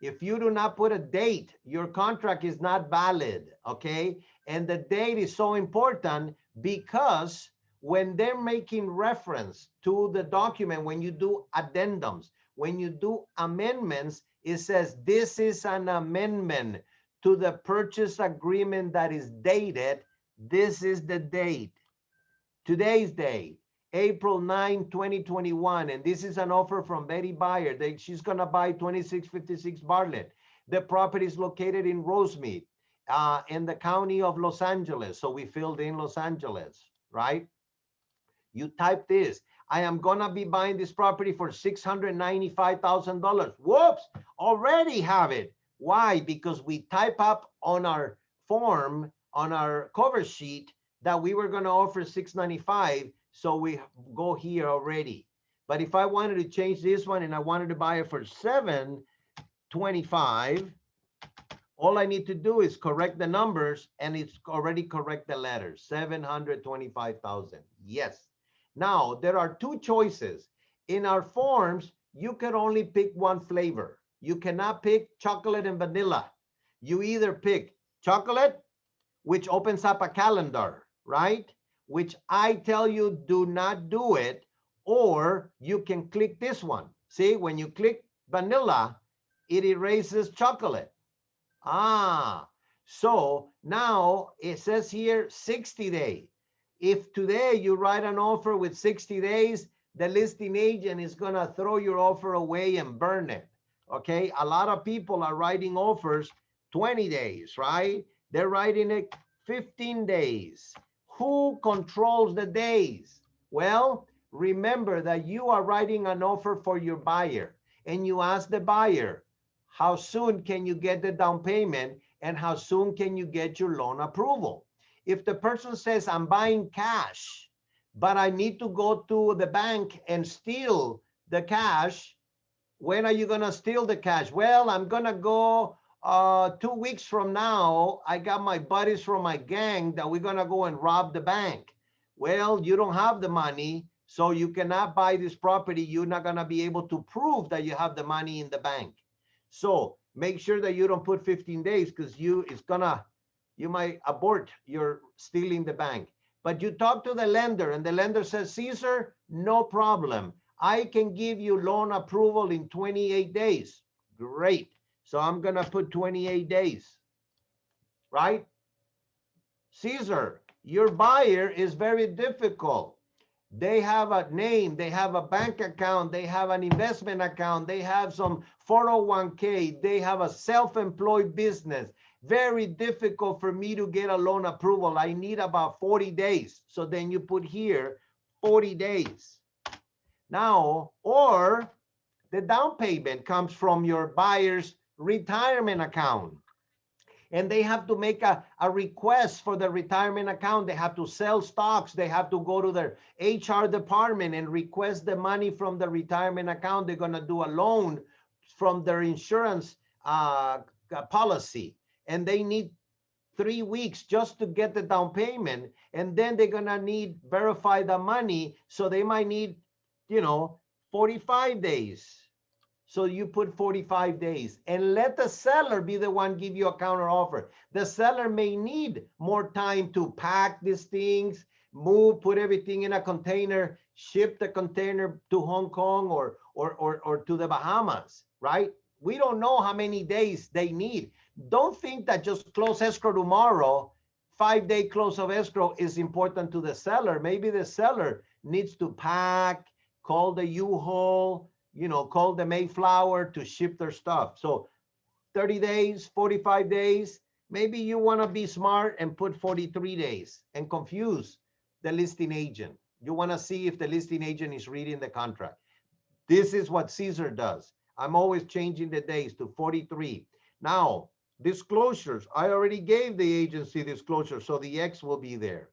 If you do not put a date, your contract is not valid, okay? And the date is so important because when they're making reference to the document, when you do addendums, when you do amendments, it says this is an amendment to the purchase agreement that is dated. This is the date. Today's date, April 9, 2021. And this is an offer from Betty Buyer. She's going to buy 2656 Bartlett. The property is located in Rosemead, in the county of Los Angeles. So we filled in Los Angeles, right? You type this. I am going to be buying this property for $695,000. Whoops, already have it. Why? Because we type up on our form, on our cover sheet, that we were going to offer $695. So we go here already. But if I wanted to change this one and I wanted to buy it for $725, all I need to do is correct the numbers and it's already correct the letters. 725,000. Yes. Now, there are two choices. In our forms, you can only pick one flavor. You cannot pick chocolate and vanilla. You either pick chocolate, which opens up a calendar, right? Which I tell you, do not do it, or you can click this one. See, when you click vanilla, it erases chocolate. So now it says here 60 days. If today you write an offer with 60 days, the listing agent is going to throw your offer away and burn it. Okay, a lot of people are writing offers 20 days, right? They're writing it 15 days. Who controls the days? Well, remember that you are writing an offer for your buyer and you ask the buyer, how soon can you get the down payment and how soon can you get your loan approval? If the person says, I'm buying cash, but I need to go to the bank and steal the cash, when are you going to steal the cash? Well, I'm going to go 2 weeks from now. I got my buddies from my gang that we're going to go and rob the bank. Well, you don't have the money, so you cannot buy this property. You're not going to be able to prove that you have the money in the bank. So make sure that you don't put 15 days because you might abort your stealing the bank. But you talk to the lender and the lender says, Caesar, no problem. I can give you loan approval in 28 days. Great. So I'm going to put 28 days, right? Caesar, your buyer is very difficult. They have a name, they have a bank account, they have an investment account, they have some 401k, they have a self-employed business. Very difficult for me to get a loan approval. I need about 40 days. So then you put here 40 days. Now, or the down payment comes from your buyer's retirement account. and they have to make a request for the retirement account. They have to sell stocks. They have to go to their HR department and request the money from the retirement account. They're going to do a loan from their insurance policy, and they need 3 weeks just to get the down payment, and then they're going to need verify the money, so they might need 45 days. So you put 45 days and let the seller be the one give you a counter offer. The seller may need more time to pack these things, move, put everything in a container, ship the container to Hong Kong or to the Bahamas, right? We don't know how many days they need. Don't think that just close escrow tomorrow, 5-day close of escrow is important to the seller. Maybe the seller needs to pack, call the U-Haul, call the Mayflower to ship their stuff. So 30 days, 45 days, maybe you want to be smart and put 43 days and confuse the listing agent. You want to see if the listing agent is reading the contract. This is what Caesar does. I'm always changing the days to 43. Now, disclosures. I already gave the agency disclosure, so the X will be there.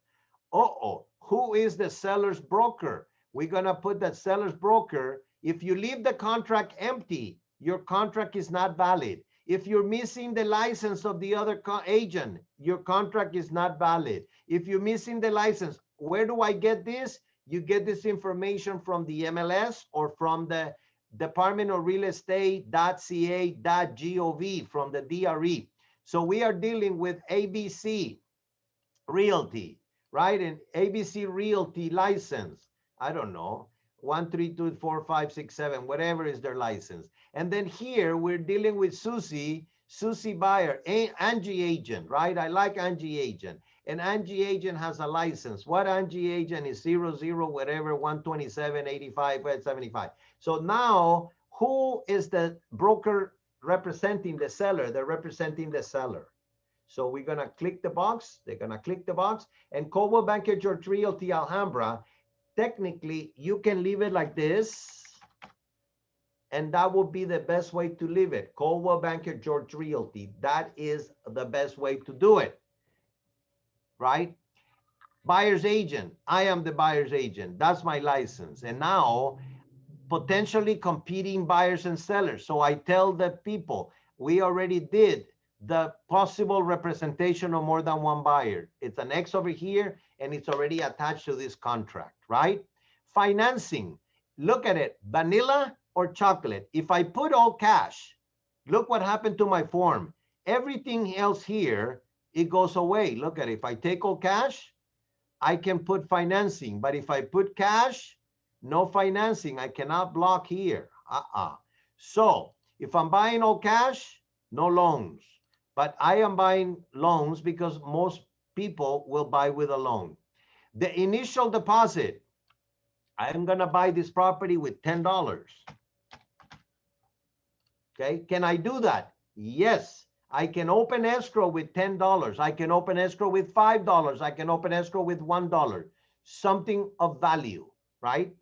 Who is the seller's broker? We're going to put that seller's broker. If you leave the contract empty, your contract is not valid. If you're missing the license of the other agent, your contract is not valid. If you're missing the license, where do I get this? You get this information from the MLS or from the Department of Real Estate.ca.gov from the DRE. So we are dealing with ABC Realty, right? And ABC Realty license, I don't know, 1, 3, 2, 4, 5, 6, 7, whatever is their license. And then here we're dealing with Susie buyer, Angie agent, right? I like Angie agent. And Angie agent has a license. What Angie agent is 00, whatever, 127, 85, 75. So now who is the broker representing the seller? They're representing the seller. So we're going to click the box. They're going to click the box. And Cobo Banker George Realty Alhambra, technically, you can leave it like this. And that would be the best way to leave it. Cobo Banker George Realty. That is the best way to do it. Right? Buyer's agent. I am the buyer's agent. That's my license. And now, potentially competing buyers and sellers. So I tell the people, we already did the possible representation of more than one buyer. It's an X over here, and it's already attached to this contract, right? Financing. Look at it. Vanilla or chocolate. If I put all cash, look what happened to my form. Everything else here, it goes away. Look at it. If I take all cash, I can put financing. But if I put cash, no financing. I cannot block here. So if I'm buying all cash, no loans. But I am buying loans because most people will buy with a loan. The initial deposit, I'm going to buy this property with $10. Okay. Can I do that? Yes. I can open escrow with $10. I can open escrow with $5. I can open escrow with $1. Something of value, right?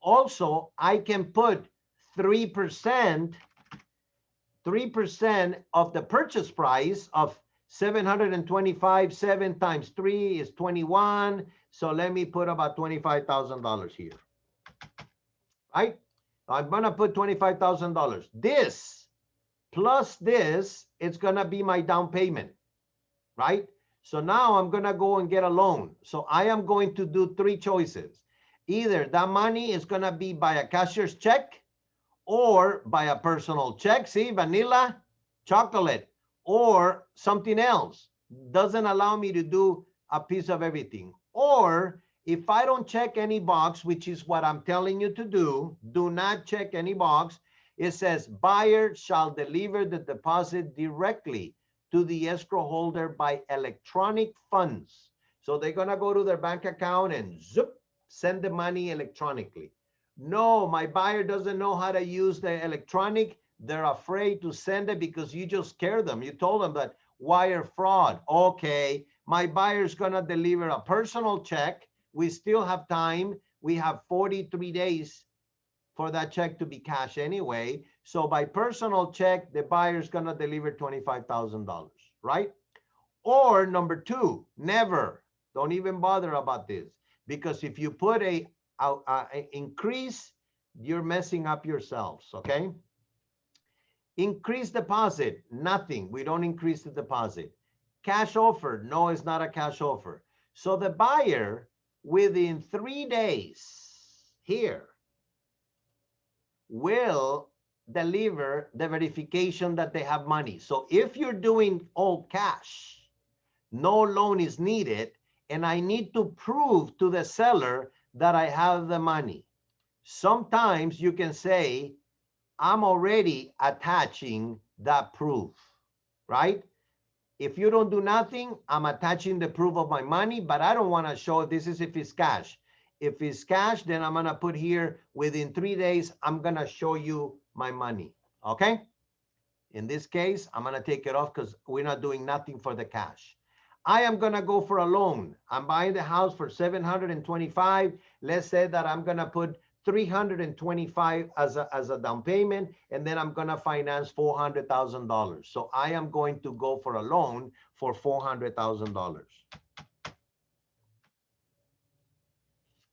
Also, I can put 3% of the purchase price of 725. 7 times 3 is 21. So let me put about $25,000 here, right? I'm going to put $25,000. This plus this, it's going to be my down payment, right? So now I'm going to go and get a loan. So I am going to do 3 choices. Either that money is going to be by a cashier's check or by a personal check. See, vanilla, chocolate, or something else. Doesn't allow me to do a piece of everything. Or if I don't check any box, which is what I'm telling you to do not check any box. It says buyer shall deliver the deposit directly to the escrow holder by electronic funds. So they're going to go to their bank account and zip, send the money electronically. No, my buyer doesn't know how to use the electronic. They're afraid to send it because you just scared them. You told them that wire fraud. Okay, my buyer's going to deliver a personal check. We still have time. We have 43 days for that check to be cash anyway. So by personal check, the buyer's going to deliver $25,000. right? Or number two, never. Don't even bother about this, because if you put a increase, you're messing up yourselves, okay? Increase deposit, nothing. We don't increase the deposit. Cash offer, no, it's not a cash offer. So the buyer, within 3 days here, will deliver the verification that they have money. So if you're doing all cash, no loan is needed, and I need to prove to the seller that I have the money. Sometimes you can say, I'm already attaching that proof, right? If you don't do nothing, I'm attaching the proof of my money, but I don't want to show this is if it's cash. If it's cash, then I'm going to put here within 3 days, I'm going to show you my money. Okay? In this case, I'm going to take it off because we're not doing nothing for the cash. I am going to go for a loan. I'm buying the house for 725. Let's say that I'm going to put 325 as a down payment, and then I'm going to finance $400,000. So I am going to go for a loan for $400,000.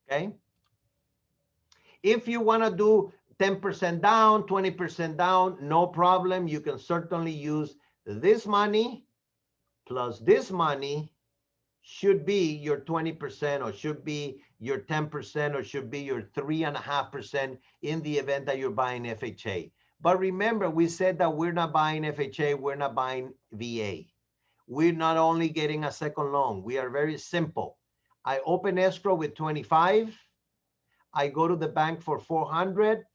Okay. If you want to do 10% down, 20% down, no problem. You can certainly use this money plus this money should be your 20%, or should be your 10%, or should be your 3.5% in the event that you're buying FHA. But remember, we said that we're not buying FHA, we're not buying VA. We're not only getting a second loan. We are very simple. I open escrow with 25. I go to the bank for 400,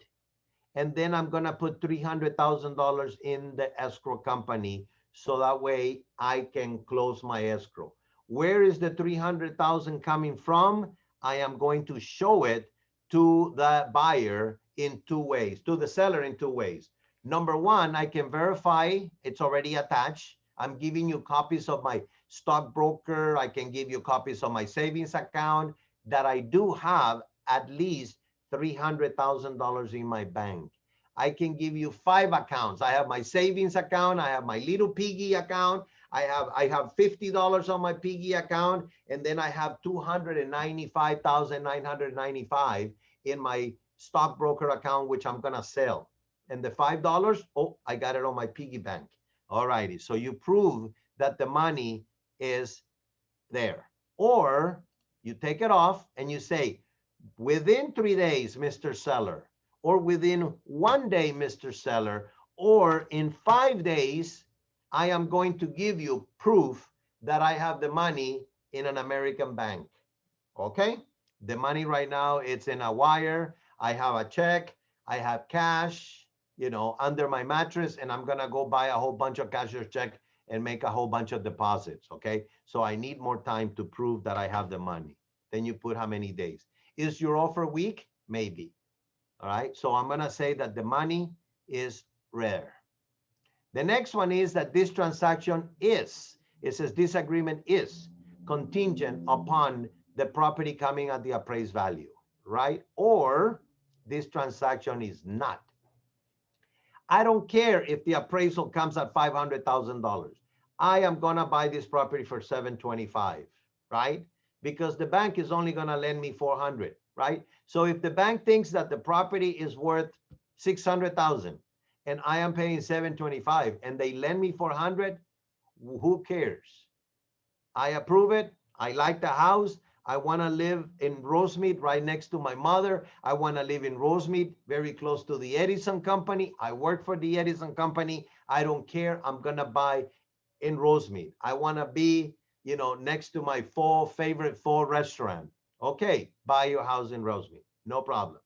and then I'm gonna put $300,000 in the escrow company, so that way I can close my escrow. Where is the 300,000 coming from? I am going to show it to the buyer in 2 ways, to the seller in 2 ways. Number one, I can verify it's already attached. I'm giving you copies of my stockbroker. I can give you copies of my savings account that I do have at least $300,000 in my bank. I can give you 5 accounts. I have my savings account. I have my little piggy account. I have $50 on my piggy account, and then I have $295,995 in my stockbroker account, which I'm gonna sell. And the $5, oh, I got it on my piggy bank. All righty. So you prove that the money is there. Or you take it off and you say, within 3 days, Mr. Seller, or within 1 day, Mr. Seller, or in 5 days, I am going to give you proof that I have the money in an American bank. Okay? The money right now, it's in a wire. I have a check. I have cash, under my mattress, and I'm going to go buy a whole bunch of cashier's check and make a whole bunch of deposits. Okay? So I need more time to prove that I have the money. Then you put how many days. Is your offer weak? Maybe. All right. So I'm going to say that the money is rare. The next one is that this transaction is, it says this agreement is contingent upon the property coming at the appraised value, right? Or this transaction is not. I don't care if the appraisal comes at $500,000. I am going to buy this property for $725,000, right? Because the bank is only going to lend me $400,000, right? So if the bank thinks that the property is worth $600,000 and I am paying $725,000 and they lend me $400,000, who cares? I approve it. I like the house. I want to live in Rosemead right next to my mother. I want to live in Rosemead, very close to the Edison Company. I work for the Edison Company. I don't care. I'm going to buy in Rosemead. I want to be, next to my favorite fall restaurant. Okay, buy your house in Rosemead. No problem.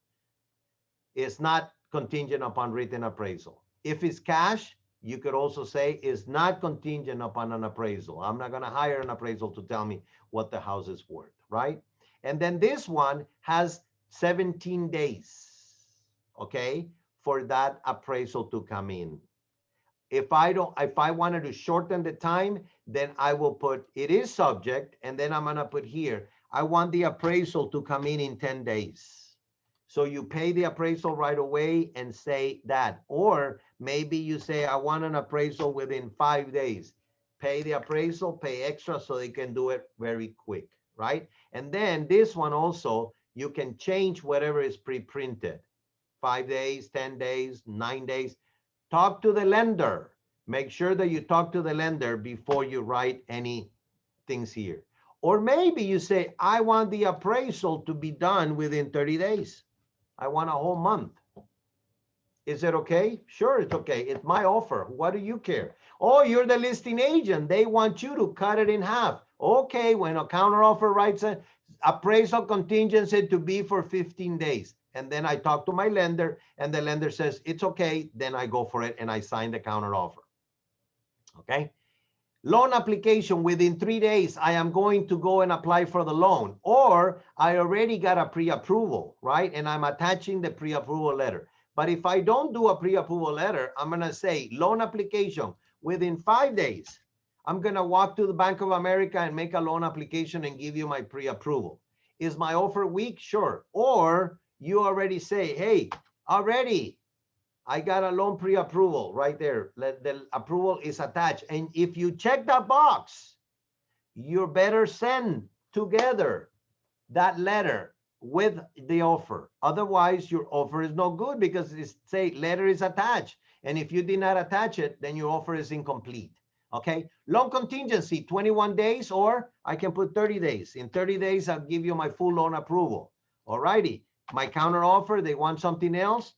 It's not contingent upon written appraisal. If it's cash, you could also say it's not contingent upon an appraisal. I'm not going to hire an appraisal to tell me what the house is worth, right? And then this one has 17 days, okay, for that appraisal to come in. If I wanted to shorten the time, then I will put it is subject, and then I'm going to put here, I want the appraisal to come in 10 days. So you pay the appraisal right away and say that. Or maybe you say, I want an appraisal within 5 days. pay the appraisal, pay extra so they can do it very quick, right? And then this one also, you can change whatever is pre-printed. 5 days, 10 days, 9 days. Talk to the lender. Make sure that you talk to the lender before you write any things here. Or maybe you say, I want the appraisal to be done within 30 days. I want a whole month. Is it okay? Sure, it's okay. It's my offer. What do you care? Oh, you're the listing agent. They want you to cut it in half. Okay, when a counteroffer writes an appraisal contingency to be for 15 days. And then I talk to my lender and the lender says, it's okay. Then I go for it and I sign the counteroffer. Okay. Loan application within 3 days, I am going to go and apply for the loan, or I already got a pre-approval, right? And I'm attaching the pre-approval letter. But if I don't do a pre-approval letter, I'm going to say loan application within 5 days. I'm going to walk to the Bank of America and make a loan application and give you my pre-approval. Is my offer weak? Sure. Or you already say, hey, already I got a loan pre-approval right there. The approval is attached. And if you check that box, you better send together that letter with the offer. Otherwise, your offer is no good because it say letter is attached. And if you did not attach it, then your offer is incomplete. Okay. Loan contingency, 21 days, or I can put 30 days. In 30 days, I'll give you my full loan approval. All righty. My counter offer, they want something else.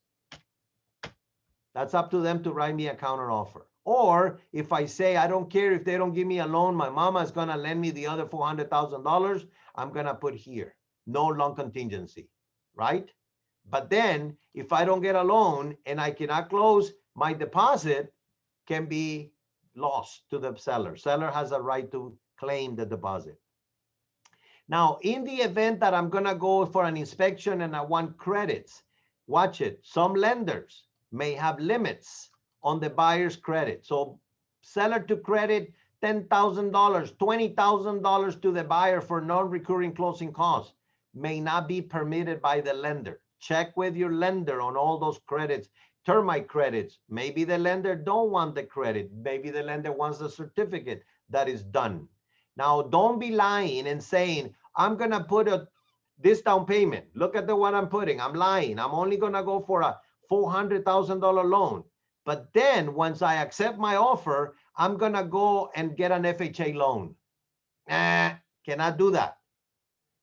That's up to them to write me a counter offer. Or if I say, I don't care if they don't give me a loan, my mama is going to lend me the other $400,000, I'm going to put here, no loan contingency, right? But then if I don't get a loan and I cannot close, my deposit can be lost to the seller. Seller has a right to claim the deposit. Now, in the event that I'm going to go for an inspection and I want credits, watch it. Some lenders may have limits on the buyer's credit. So seller to credit $10,000, $20,000 to the buyer for non-recurring closing costs may not be permitted by the lender. Check with your lender on all those credits, termite credits. Maybe the lender don't want the credit. Maybe the lender wants the certificate that is done. Now, don't be lying and saying, I'm going to put this down payment. Look at the one I'm putting. I'm lying. I'm only going to go for a $400,000 loan. But then once I accept my offer, I'm going to go and get an FHA loan. Cannot do that.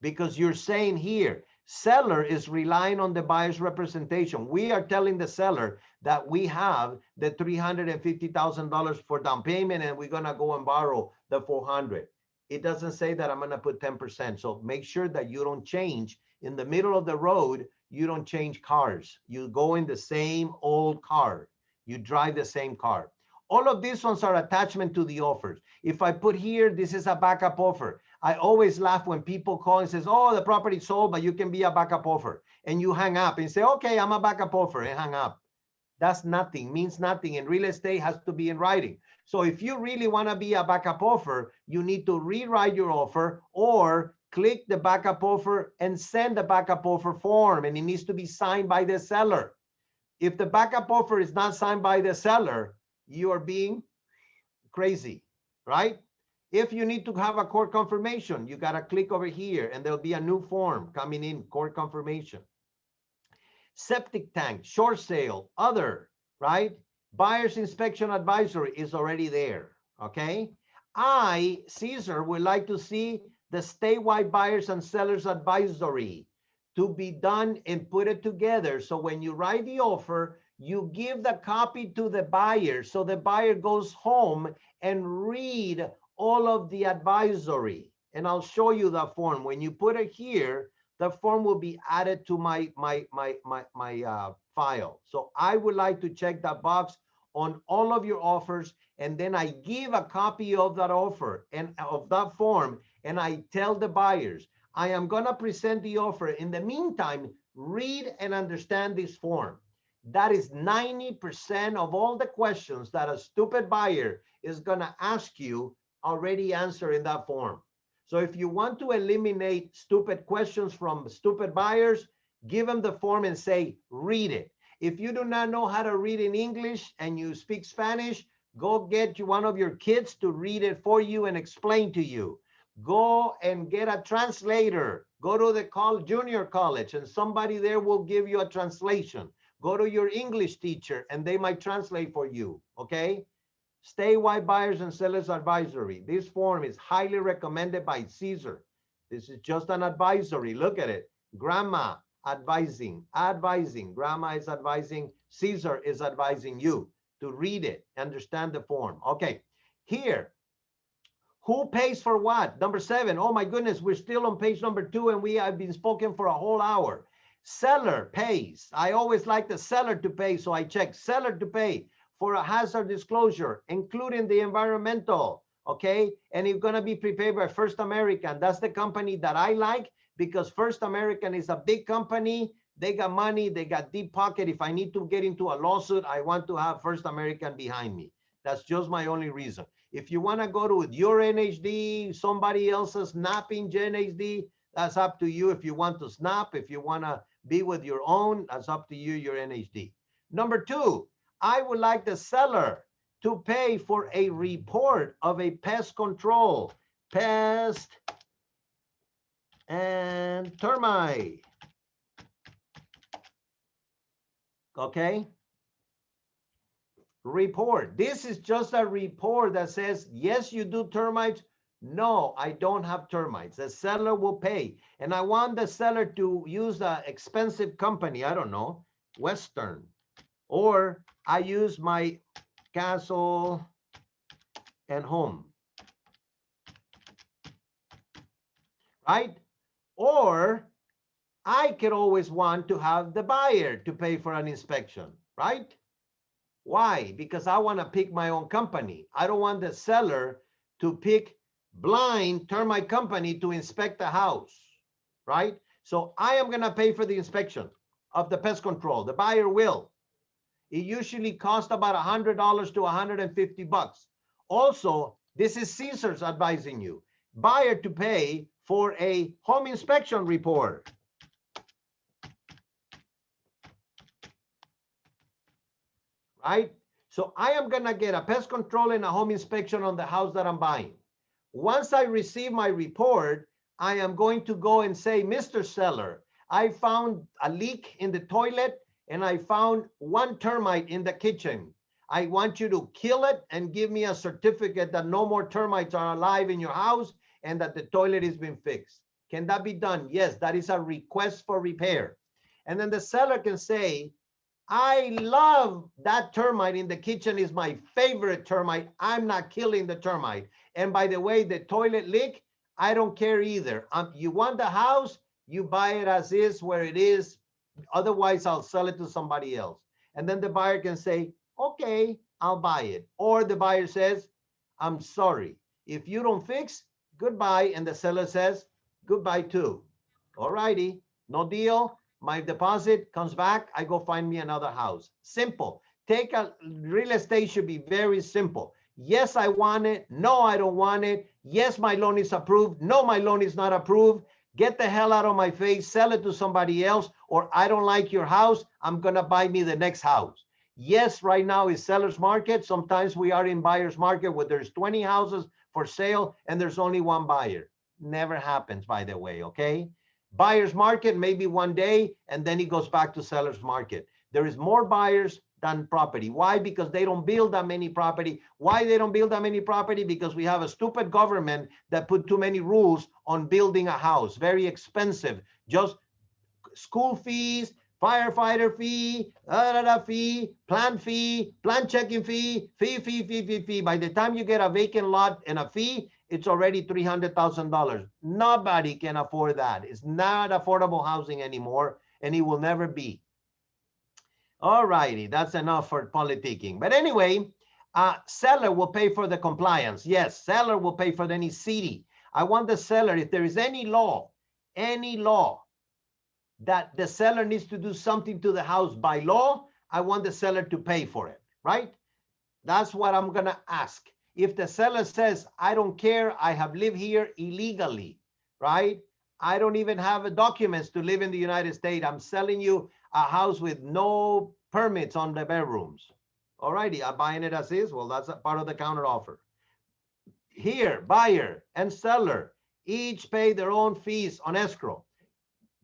Because you're saying here, seller is relying on the buyer's representation. We are telling the seller that we have the $350,000 for down payment and we're going to go and borrow the 400. It doesn't say that I'm going to put 10%. So make sure that you don't change in the middle of the road. You don't change cars. You go in the same old car. You drive the same car. All of these ones are attachment to the offers. If I put here, this is a backup offer. I always laugh when people call and says, oh, the property sold, but you can be a backup offer. And you hang up and say, okay, I'm a backup offer, and hang up. That's nothing, means nothing. And real estate has to be in writing. So if you really want to be a backup offer, you need to rewrite your offer or click the backup offer and send the backup offer form, and it needs to be signed by the seller. If the backup offer is not signed by the seller, you are being crazy, right? If you need to have a court confirmation, you got to click over here and there'll be a new form coming in, court confirmation. Septic tank, short sale, other, right? Buyer's inspection advisory is already there, okay? I, Caesar, would like to see the statewide buyers and sellers advisory to be done and put it together. So when you write the offer, you give the copy to the buyer. So the buyer goes home and read all of the advisory. And I'll show you the form. When you put it here, the form will be added to my file. So I would like to check that box on all of your offers. And then I give a copy of that offer and of that form. And I tell the buyers, I am going to present the offer. In the meantime, read and understand this form. That is 90% of all the questions that a stupid buyer is going to ask you already answer in that form. So if you want to eliminate stupid questions from stupid buyers, give them the form and say, read it. If you do not know how to read in English and you speak Spanish, Go get one of your kids to read it for you and explain to you. Go and get a translator. Go to the junior college and somebody there will give you a translation. Go to your English teacher and they might translate for you, okay? Statewide Buyers and Sellers Advisory. This form is highly recommended by Caesar. This is just an advisory. Look at it. Grandma advising. Grandma is advising. Caesar is advising you to read it, understand the form. Okay, here, who pays for what? Number 7. Oh my goodness, we're still on page number 2 and we have been spoken for a whole hour. Seller pays. I always like the seller to pay, so I check seller to pay for a hazard disclosure, including the environmental, okay? And it's gonna be prepared by First American. That's the company that I like because First American is a big company. They got money, they got deep pocket. If I need to get into a lawsuit, I want to have First American behind me. That's just my only reason. If you wanna go to your NHD, somebody else's snapping NHD, that's up to you. If you want to snap, if you wanna be with your own, that's up to you, your NHD. Number 2, I would like the seller to pay for a report of a pest control, pest and termite. Okay? Report. This is just a report that says, yes, you do termites. No, I don't have termites. The seller will pay. And I want the seller to use an expensive company, I don't know, Western. Or I use my Castle and Home. Right? Or I could always want to have the buyer to pay for an inspection, right? Why? Because I want to pick my own company. I don't want the seller to pick blind termite company to inspect the house, right? So I am going to pay for the inspection of the pest control. The buyer will. It usually costs about $100 to $150. Also, this is Caesar's advising you. Buyer to pay for a home inspection report. Right? So I am going to get a pest control and a home inspection on the house that I'm buying. Once I receive my report, I am going to go and say, Mr. Seller, I found a leak in the toilet and I found 1 termite in the kitchen. I want you to kill it and give me a certificate that no more termites are alive in your house and that the toilet has been fixed. Can that be done? Yes, that is a request for repair. And then the seller can say, I love that termite in the kitchen is my favorite termite. I'm not killing the termite. And by the way, the toilet leak, I don't care either. You want the house, you buy it as is where it is. Otherwise, I'll sell it to somebody else. And then the buyer can say, okay, I'll buy it. Or the buyer says, I'm sorry. If you don't fix, goodbye. And the seller says, goodbye too. All righty, no deal. My deposit comes back. I go find me another house. Simple. Real estate should be very simple. Yes, I want it. No, I don't want it. Yes, my loan is approved. No, my loan is not approved. Get the hell out of my face. Sell it to somebody else. Or I don't like your house. I'm going to buy me the next house. Yes, right now is seller's market. Sometimes we are in buyer's market where there's 20 houses for sale and there's only 1 buyer. Never happens, by the way, okay? Buyer's market maybe one day and then it goes back to seller's market. There is more buyers than property. Why? Because they don't build that many property. Why they don't build that many property? Because we have a stupid government that put too many rules on building a house. Very expensive. Just school fees, firefighter fee, plan checking fee. By the time you get a vacant lot and a fee, it's already $300,000. Nobody can afford that. It's not affordable housing anymore, and it will never be. All righty, that's enough for politicking. But anyway, seller will pay for the compliance. Yes, seller will pay for any city. I want the seller, if there is any law that the seller needs to do something to the house by law, I want the seller to pay for it, right? That's what I'm going to ask. If the seller says, I don't care, I have lived here illegally, right? I don't even have documents to live in the United States. I'm selling you a house with no permits on the bedrooms. All righty, I'm buying it as is. Well, that's a part of the counter offer. Here, buyer and seller each pay their own fees on escrow.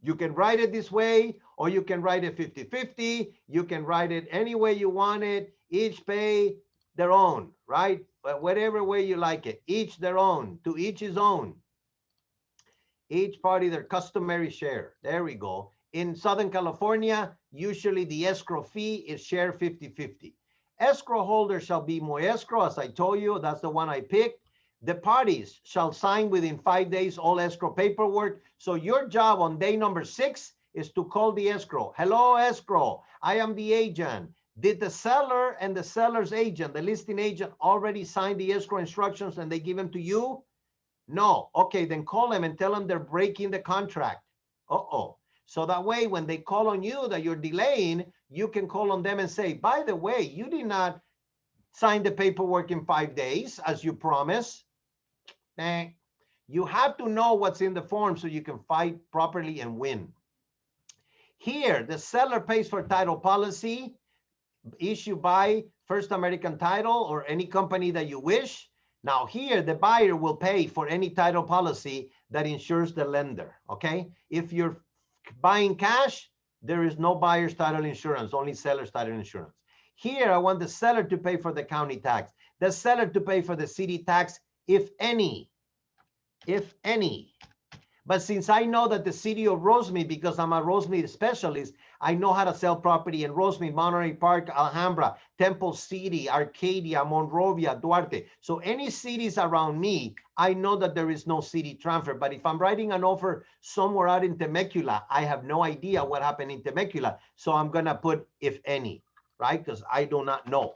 You can write it this way, or you can write it 50-50. You can write it any way you want it. Each pay their own, right? But whatever way you like it, each their own, to each his own. Each party their customary share. There we go. In Southern California, usually the escrow fee is shared 50-50. Escrow holder shall be my escrow, as I told you, that's the one I picked. The parties shall sign within 5 days all escrow paperwork. So your job on day number 6 is to call the escrow. Hello, escrow. I am the agent. Did the seller and the seller's agent, the listing agent, already sign the escrow instructions and they give them to you? No. Okay, then call them and tell them they're breaking the contract. Uh-oh. So that way, when they call on you that you're delaying, you can call on them and say, by the way, you did not sign the paperwork in 5 days as you promised. You have to know what's in the form so you can fight properly and win. Here, the seller pays for title policy issued by First American Title or any company that you wish. Now here, the buyer will pay for any title policy that insures the lender, okay? If you're buying cash, there is no buyer's title insurance, only seller's title insurance. Here, I want the seller to pay for the county tax, the seller to pay for the city tax, if any. But since I know that the city of Rosemead, because I'm a Rosemead specialist, I know how to sell property in Rosemead, Monterey Park, Alhambra, Temple City, Arcadia, Monrovia, Duarte. So any cities around me, I know that there is no city transfer. But if I'm writing an offer somewhere out in Temecula, I have no idea what happened in Temecula. So I'm going to put if any, right? Because I do not know.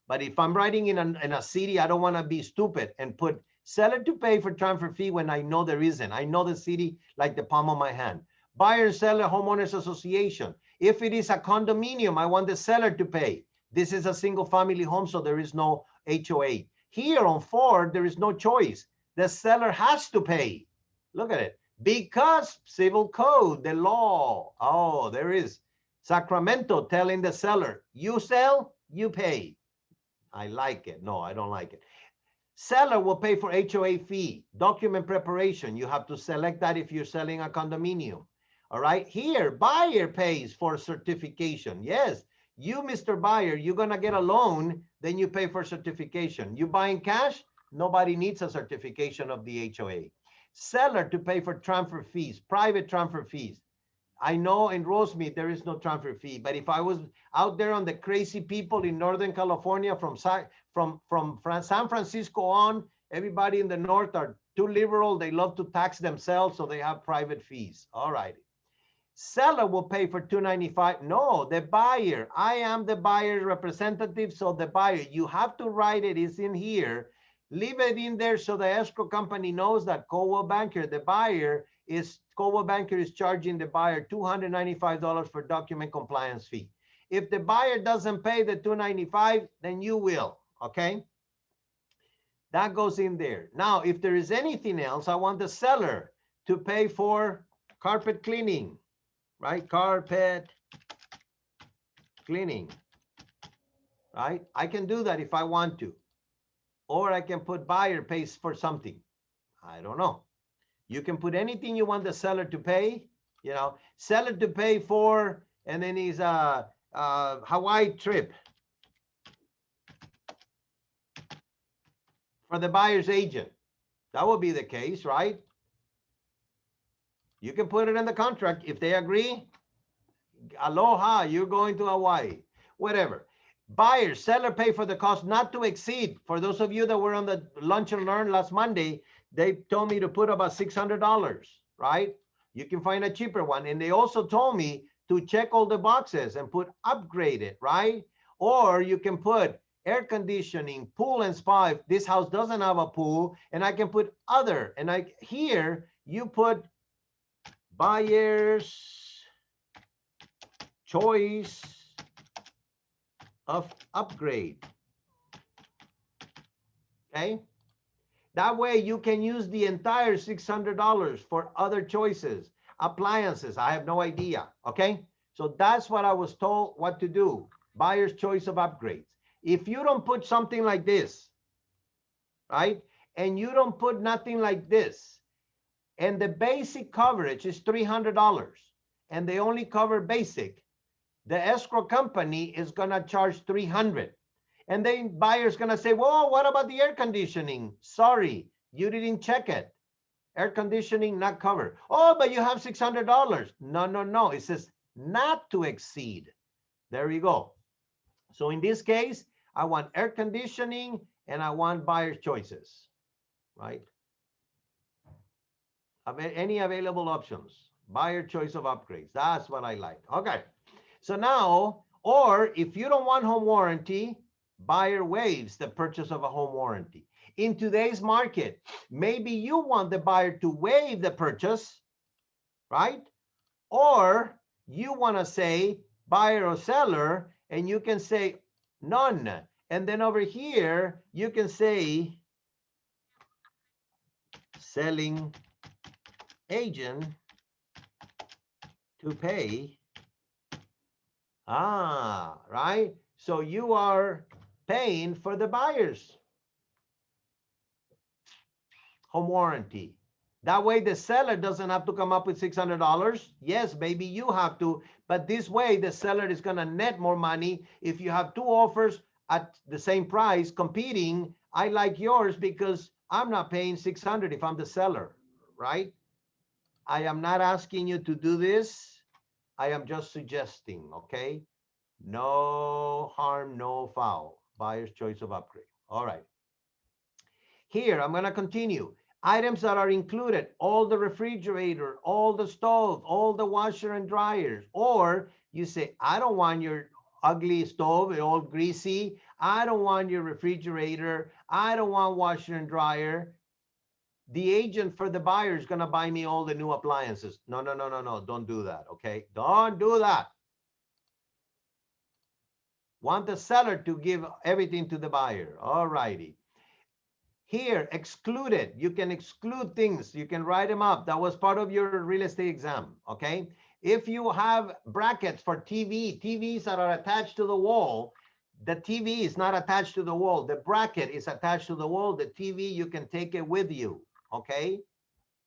But if I'm writing in a city, I don't want to be stupid and put seller to pay for transfer fee when I know there isn't. I know the city like the palm of my hand. Buyer and seller homeowners association. If it is a condominium, I want the seller to pay. This is a single family home, so there is no HOA. Here on 4, there is no choice. The seller has to pay. Look at it. Because civil code, the law. Oh, there is Sacramento telling the seller, you sell, you pay. I like it. No, I don't like it. Seller will pay for HOA fee, document preparation. You have to select that if you're selling a condominium. All right. Here, buyer pays for certification. Yes, you, Mr. Buyer, you're going to get a loan, then you pay for certification. You buying cash? Nobody needs a certification of the HOA. Seller to pay for transfer fees, private transfer fees. I know in Rosemead there is no transfer fee, but if I was out there on the crazy people in Northern California from San Francisco on, everybody in the north are too liberal. They love to tax themselves, so they have private fees. All right. Seller will pay for $295. No, the buyer. I am the buyer's representative, so the buyer. You have to write it. It's in here. Leave it in there so the escrow company knows that Cobo Banker, the buyer, Cobo Banker is charging the buyer $295 for document compliance fee. If the buyer doesn't pay the $295, then you will, okay? That goes in there. Now, if there is anything else, I want the seller to pay for carpet cleaning, right? Carpet cleaning, right? I can do that if I want to. Or I can put buyer pays for something. I don't know. You can put anything you want the seller to pay, you know, seller to pay for, and then he's a Hawaii trip for the buyer's agent. That would be the case, right? You can put it in the contract. If they agree, aloha, you're going to Hawaii, whatever. Buyer, seller pay for the cost not to exceed. For those of you that were on the Lunch and Learn last Monday, they told me to put about $600, right? You can find a cheaper one. And they also told me to check all the boxes and put upgraded, right? Or you can put air conditioning, pool and spa. If this house doesn't have a pool, and I can put other. And here you put buyer's choice of upgrade. Okay. That way you can use the entire $600 for other choices, appliances. I have no idea. Okay. So that's what I was told what to do. Buyer's choice of upgrades. If you don't put something like this, right, and you don't put nothing like this, and the basic coverage is $300, and they only cover basic, the escrow company is gonna charge $300. And then buyer's gonna say, whoa, what about the air conditioning? Sorry, you didn't check it. Air conditioning not covered. Oh, but you have $600. No, no, no. It says not to exceed. There you go. So in this case, I want air conditioning and I want buyer's choices, right? Any available options, buyer choice of upgrades. That's what I like. Okay. So now, or if you don't want home warranty, buyer waives the purchase of a home warranty. In today's market, maybe you want the buyer to waive the purchase, right? Or you want to say buyer or seller, and you can say none. And then over here, you can say selling agent to pay. Right? So you are paying for the buyer's home warranty. That way the seller doesn't have to come up with $600. Yes, maybe you have to, but this way the seller is going to net more money. If you have two offers at the same price competing, I like yours because I'm not paying $600 if I'm the seller, right? I am not asking you to do this. I am just suggesting, okay? No harm, no foul. Buyer's choice of upgrade. All right. Here, I'm going to continue. Items that are included, all the refrigerator, all the stove, all the washer and dryers. Or you say, I don't want your ugly stove, all greasy. I don't want your refrigerator. I don't want washer and dryer. The agent for the buyer is going to buy me all the new appliances. No, no, no, no, no. Don't do that, okay? Don't do that. Want the seller to give everything to the buyer. All righty. Here, excluded. You can exclude things. You can write them up. That was part of your real estate exam, okay? If you have brackets for TVs that are attached to the wall, the TV is not attached to the wall. The bracket is attached to the wall. The TV, you can take it with you, okay?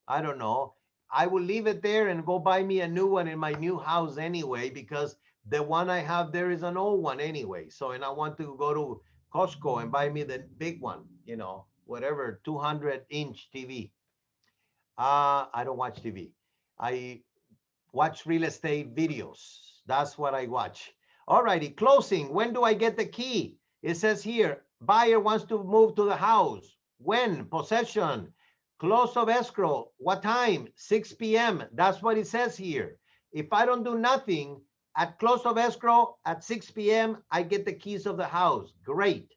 I don't know. I will leave it there and go buy me a new one in my new house anyway, because the one I have there is an old one anyway. So, and I want to go to Costco and buy me the big one, you know, whatever, 200-inch TV. I don't watch TV. I watch real estate videos. That's what I watch. All righty, closing. When do I get the key? It says here, buyer wants to move to the house. When? Possession. Close of escrow. What time? 6 p.m. That's what it says here. If I don't do nothing, at close of escrow at 6 p.m., I get the keys of the house. Great.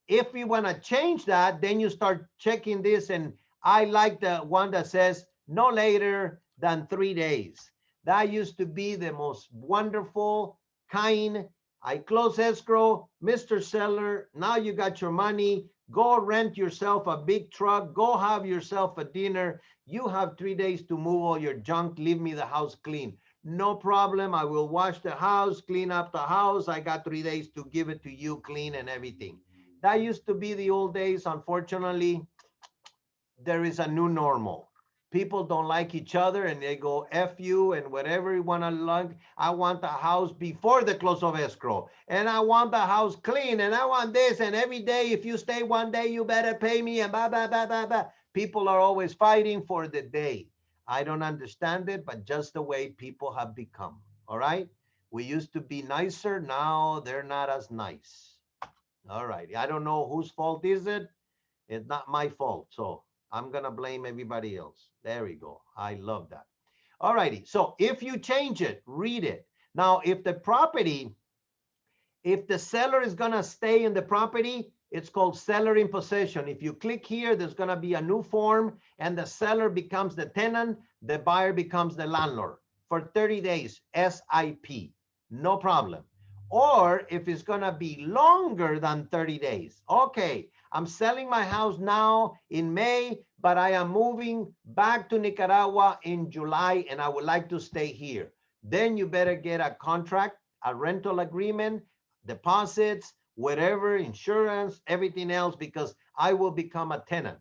If we want to change that, then you start checking this, and I like the one that says no later than 3 days. That used to be the most wonderful, kind. I close escrow, Mr. Seller, now you got your money. Go rent yourself a big truck. Go have yourself a dinner. You have 3 days to move all your junk. Leave me the house clean. No problem. I will wash the house, clean up the house. I got 3 days to give it to you clean and everything. That used to be the old days. Unfortunately, there is a new normal. People don't like each other and they go F you and whatever you want to like. I want the house before the close of escrow, and I want the house clean, and I want this, and every day if you stay 1 day you better pay me, and blah blah blah blah blah. People are always fighting for the day. I don't understand it, but just the way people have become. All right, we used to be nicer. Now they're not as nice. All right, I don't know whose fault is it. It's not my fault, so I'm going to blame everybody else. There we go. I love that. All righty. So if you change it, read it. Now, if the seller is going to stay in the property, it's called seller in possession. If you click here, there's going to be a new form, and the seller becomes the tenant. The buyer becomes the landlord for 30 days, SIP. No problem. Or if it's going to be longer than 30 days. Okay, I'm selling my house now in May, but I am moving back to Nicaragua in July, and I would like to stay here. Then you better get a contract, a rental agreement, deposits, whatever, insurance, everything else, because I will become a tenant.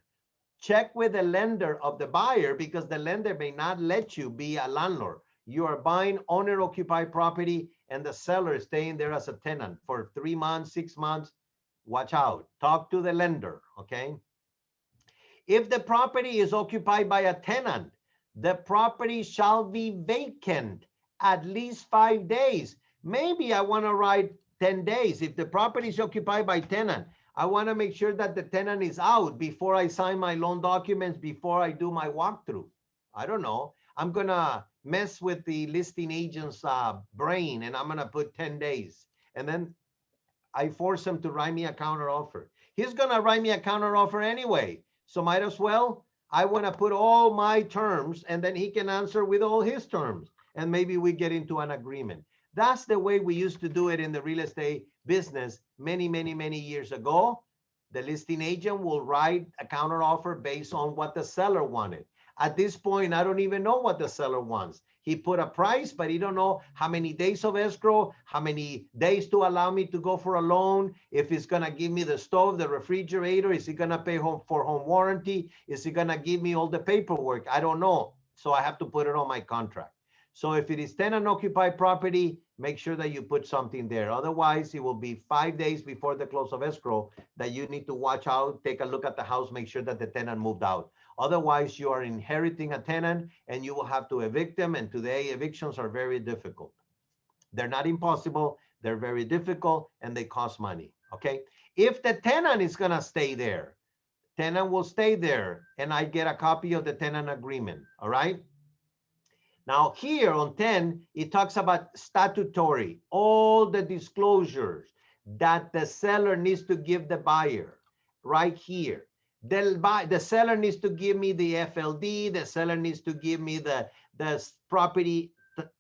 Check with the lender of the buyer, because the lender may not let you be a landlord. You are buying owner-occupied property and the seller is staying there as a tenant for 3 months, 6 months. Watch out. Talk to the lender, okay? If the property is occupied by a tenant, the property shall be vacant at least 5 days. Maybe I want to write 10 days. If the property is occupied by tenant, I want to make sure that the tenant is out before I sign my loan documents, before I do my walkthrough. I don't know. I'm going to mess with the listing agent's brain, and I'm going to put 10 days. And then I force him to write me a counter offer. He's going to write me a counter offer anyway. So might as well, I want to put all my terms, and then he can answer with all his terms. And maybe we get into an agreement. That's the way we used to do it in the real estate business many, many, many years ago. The listing agent will write a counter offer based on what the seller wanted. At this point, I don't even know what the seller wants. He put a price, but he don't know how many days of escrow, how many days to allow me to go for a loan, if he's going to give me the stove, the refrigerator, is he going to pay for home warranty, is he going to give me all the paperwork? I don't know. So I have to put it on my contract. So if it is tenant occupied property, make sure that you put something there. Otherwise, it will be 5 days before the close of escrow that you need to watch out, take a look at the house, make sure that the tenant moved out. Otherwise, you are inheriting a tenant and you will have to evict them. And today, evictions are very difficult. They're not impossible. They're very difficult and they cost money, okay? If the tenant is gonna stay there, tenant will stay there and I get a copy of the tenant agreement, all right? Now here on 10, it talks about statutory, all the disclosures that the seller needs to give the buyer right here. The seller needs to give me the FLD, the seller needs to give me the property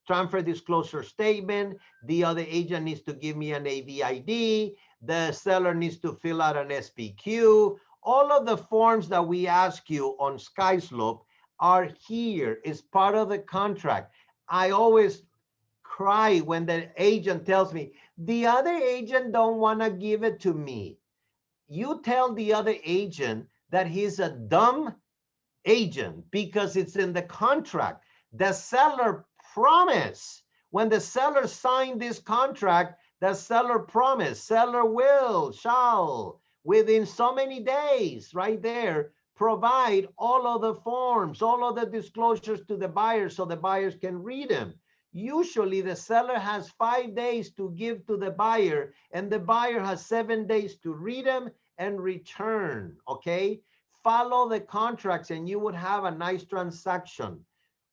transfer disclosure statement, the other agent needs to give me an AVID, the seller needs to fill out an SPQ. All of the forms that we ask you on SkySlope are here. It's part of the contract. I always cry when the agent tells me, the other agent don't want to give it to me. You tell the other agent that he's a dumb agent because it's in the contract. The seller promised. When the seller signed this contract, the seller promised, seller will, shall, within so many days, right there, provide all of the forms, all of the disclosures to the buyer so the buyers can read them. Usually the seller has 5 days to give to the buyer and the buyer has 7 days to read them and return, okay? Follow the contracts and you would have a nice transaction,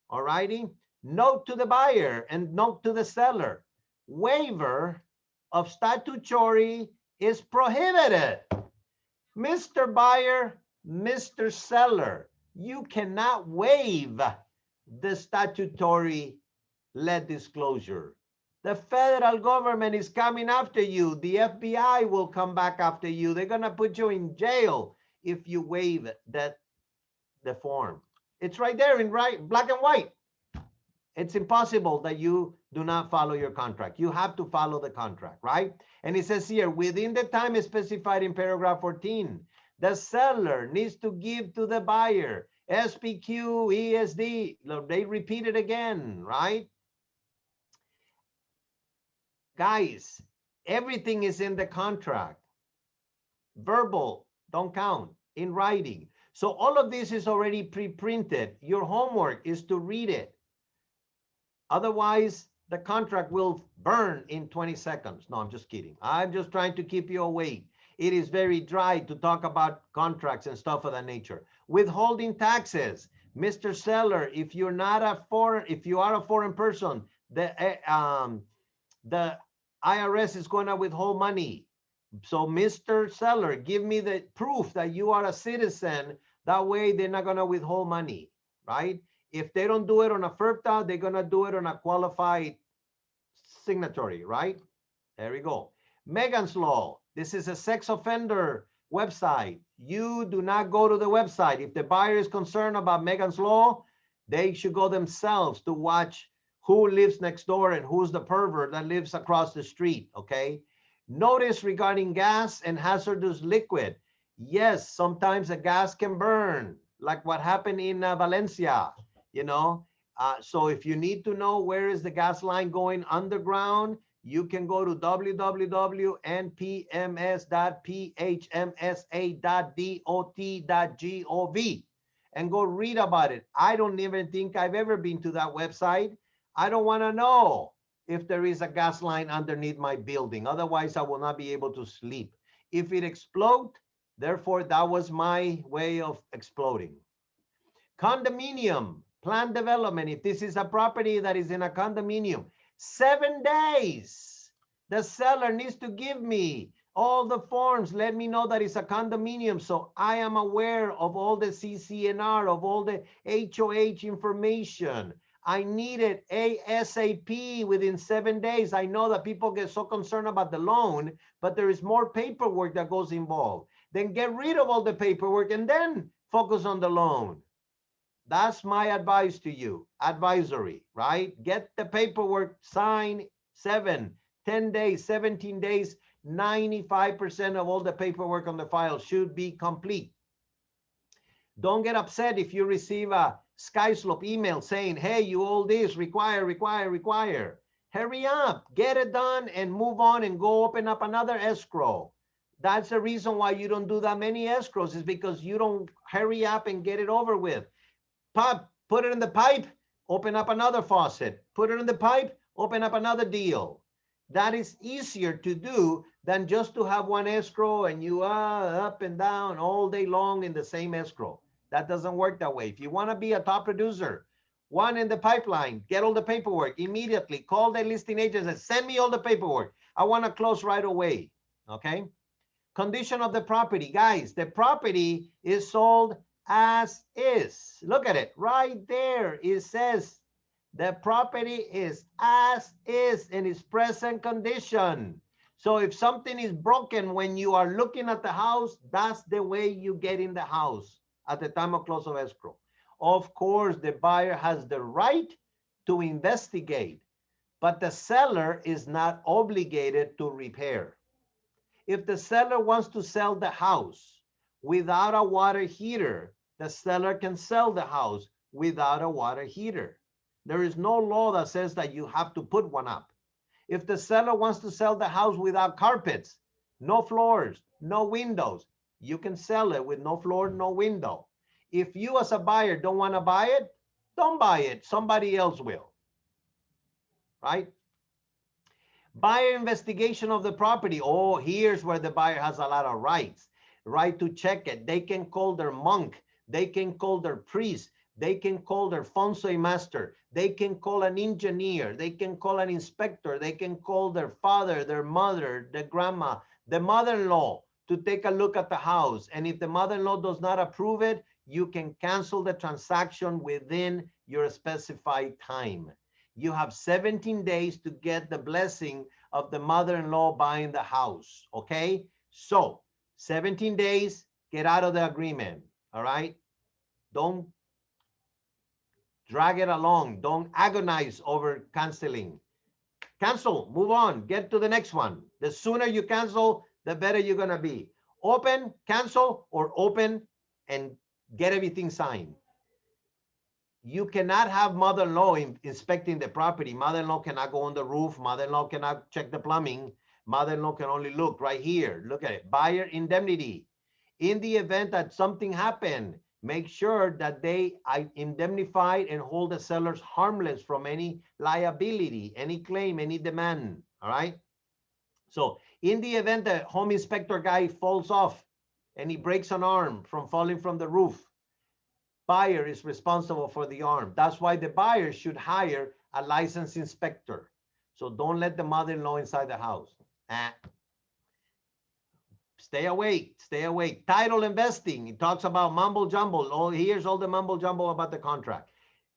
all righty? Note to the buyer and note to the seller, waiver of statutory is prohibited. Mr. Buyer, Mr. Seller, you cannot waive the statutory lead disclosure. The federal government is coming after you. The FBI will come back after you. They're going to put you in jail if you waive the form. It's right there in black and white. It's impossible that you do not follow your contract. You have to follow the contract, right? And it says here, within the time specified in paragraph 14, the seller needs to give to the buyer SPQ, ESD. They repeat it again, right? Guys, everything is in the contract. Verbal, don't count, in writing. So all of this is already pre-printed. Your homework is to read it. Otherwise, the contract will burn in 20 seconds. No, I'm just kidding. I'm just trying to keep you awake. It is very dry to talk about contracts and stuff of that nature. Withholding taxes. Mr. Seller, if you're not a foreign, if you are a foreign person, the IRS is going to withhold money. So Mr. Seller, give me the proof that you are a citizen. That way they're not going to withhold money, right? If they don't do it on a FERPTA, they're going to do it on a qualified signatory, right? There we go. Megan's Law. This is a sex offender website. You do not go to the website. If the buyer is concerned about Megan's Law, they should go themselves to watch who lives next door and who's the pervert that lives across the street, okay? Notice regarding gas and hazardous liquid. Yes, sometimes the gas can burn, like what happened in Valencia, you know. So if you need to know where is the gas line going underground, you can go to www.npms.phmsa.dot.gov and go read about it. I don't even think I've ever been to that website. I don't want to know if there is a gas line underneath my building. Otherwise, I will not be able to sleep. If it explodes, therefore, that was my way of exploding. Condominium, plan development. If this is a property that is in a condominium, 7 days. The seller needs to give me all the forms. Let me know that it's a condominium so I am aware of all the CCNR, of all the HOH information. I need it ASAP within 7 days. I know that people get so concerned about the loan, but there is more paperwork that goes involved. Then get rid of all the paperwork and then focus on the loan. That's my advice to you, advisory, right? Get the paperwork signed, 7, 10 days, 17 days, 95% of all the paperwork on the file should be complete. Don't get upset if you receive a SkySlope email saying, hey, you owe this, require. Hurry up, get it done and move on and go open up another escrow. That's the reason why you don't do that many escrows, is because you don't hurry up and get it over with. Put it in the pipe, open up another faucet. Put it in the pipe, open up another deal. That is easier to do than just to have one escrow and you up and down all day long in the same escrow. That doesn't work that way. If you want to be a top producer, one in the pipeline, get all the paperwork immediately. Call the listing agent and send me all the paperwork. I want to close right away. Okay. Condition of the property. Guys, the property is sold as is. Look at it right there. It says the property is as is in its present condition. So if something is broken when you are looking at the house, that's the way you get in the house at the time of close of escrow. Of course, the buyer has the right to investigate, but the seller is not obligated to repair. If the seller wants to sell the house without a water heater, the seller can sell the house without a water heater. There is no law that says that you have to put one up. If the seller wants to sell the house without carpets, no floors, no windows, you can sell it with no floor, no window. If you as a buyer don't want to buy it, don't buy it. Somebody else will, right? Buyer investigation of the property. Oh, here's where the buyer has a lot of rights. Right to check it. They can call their monk. They can call their priest. They can call their fonsoi master. They can call an engineer. They can call an inspector. They can call their father, their mother, the grandma, the mother-in-law to take a look at the house. And if the mother-in-law does not approve it, you can cancel the transaction within your specified time. You have 17 days to get the blessing of the mother-in-law buying the house, okay? So 17 days, get out of the agreement, all right? Don't drag it along. Don't agonize over canceling. Cancel, move on, get to the next one. The sooner you cancel, the better you're gonna be. Open, cancel, or open and get everything signed. You cannot have mother-in-law inspecting the property. Mother-in-law cannot go on the roof. Mother-in-law cannot check the plumbing. Mother-in-law can only look right here. Look at it. Buyer indemnity. In the event that something happened, make sure that they indemnify and hold the sellers harmless from any liability, any claim, any demand. All right. So in the event the home inspector guy falls off and he breaks an arm from falling from the roof, buyer is responsible for the arm. That's why the buyer should hire a licensed inspector. So don't let the mother-in-law inside the house. Stay awake, stay awake. Title investing, it talks about mumble jumble. Oh, here's all the mumble jumble about the contract.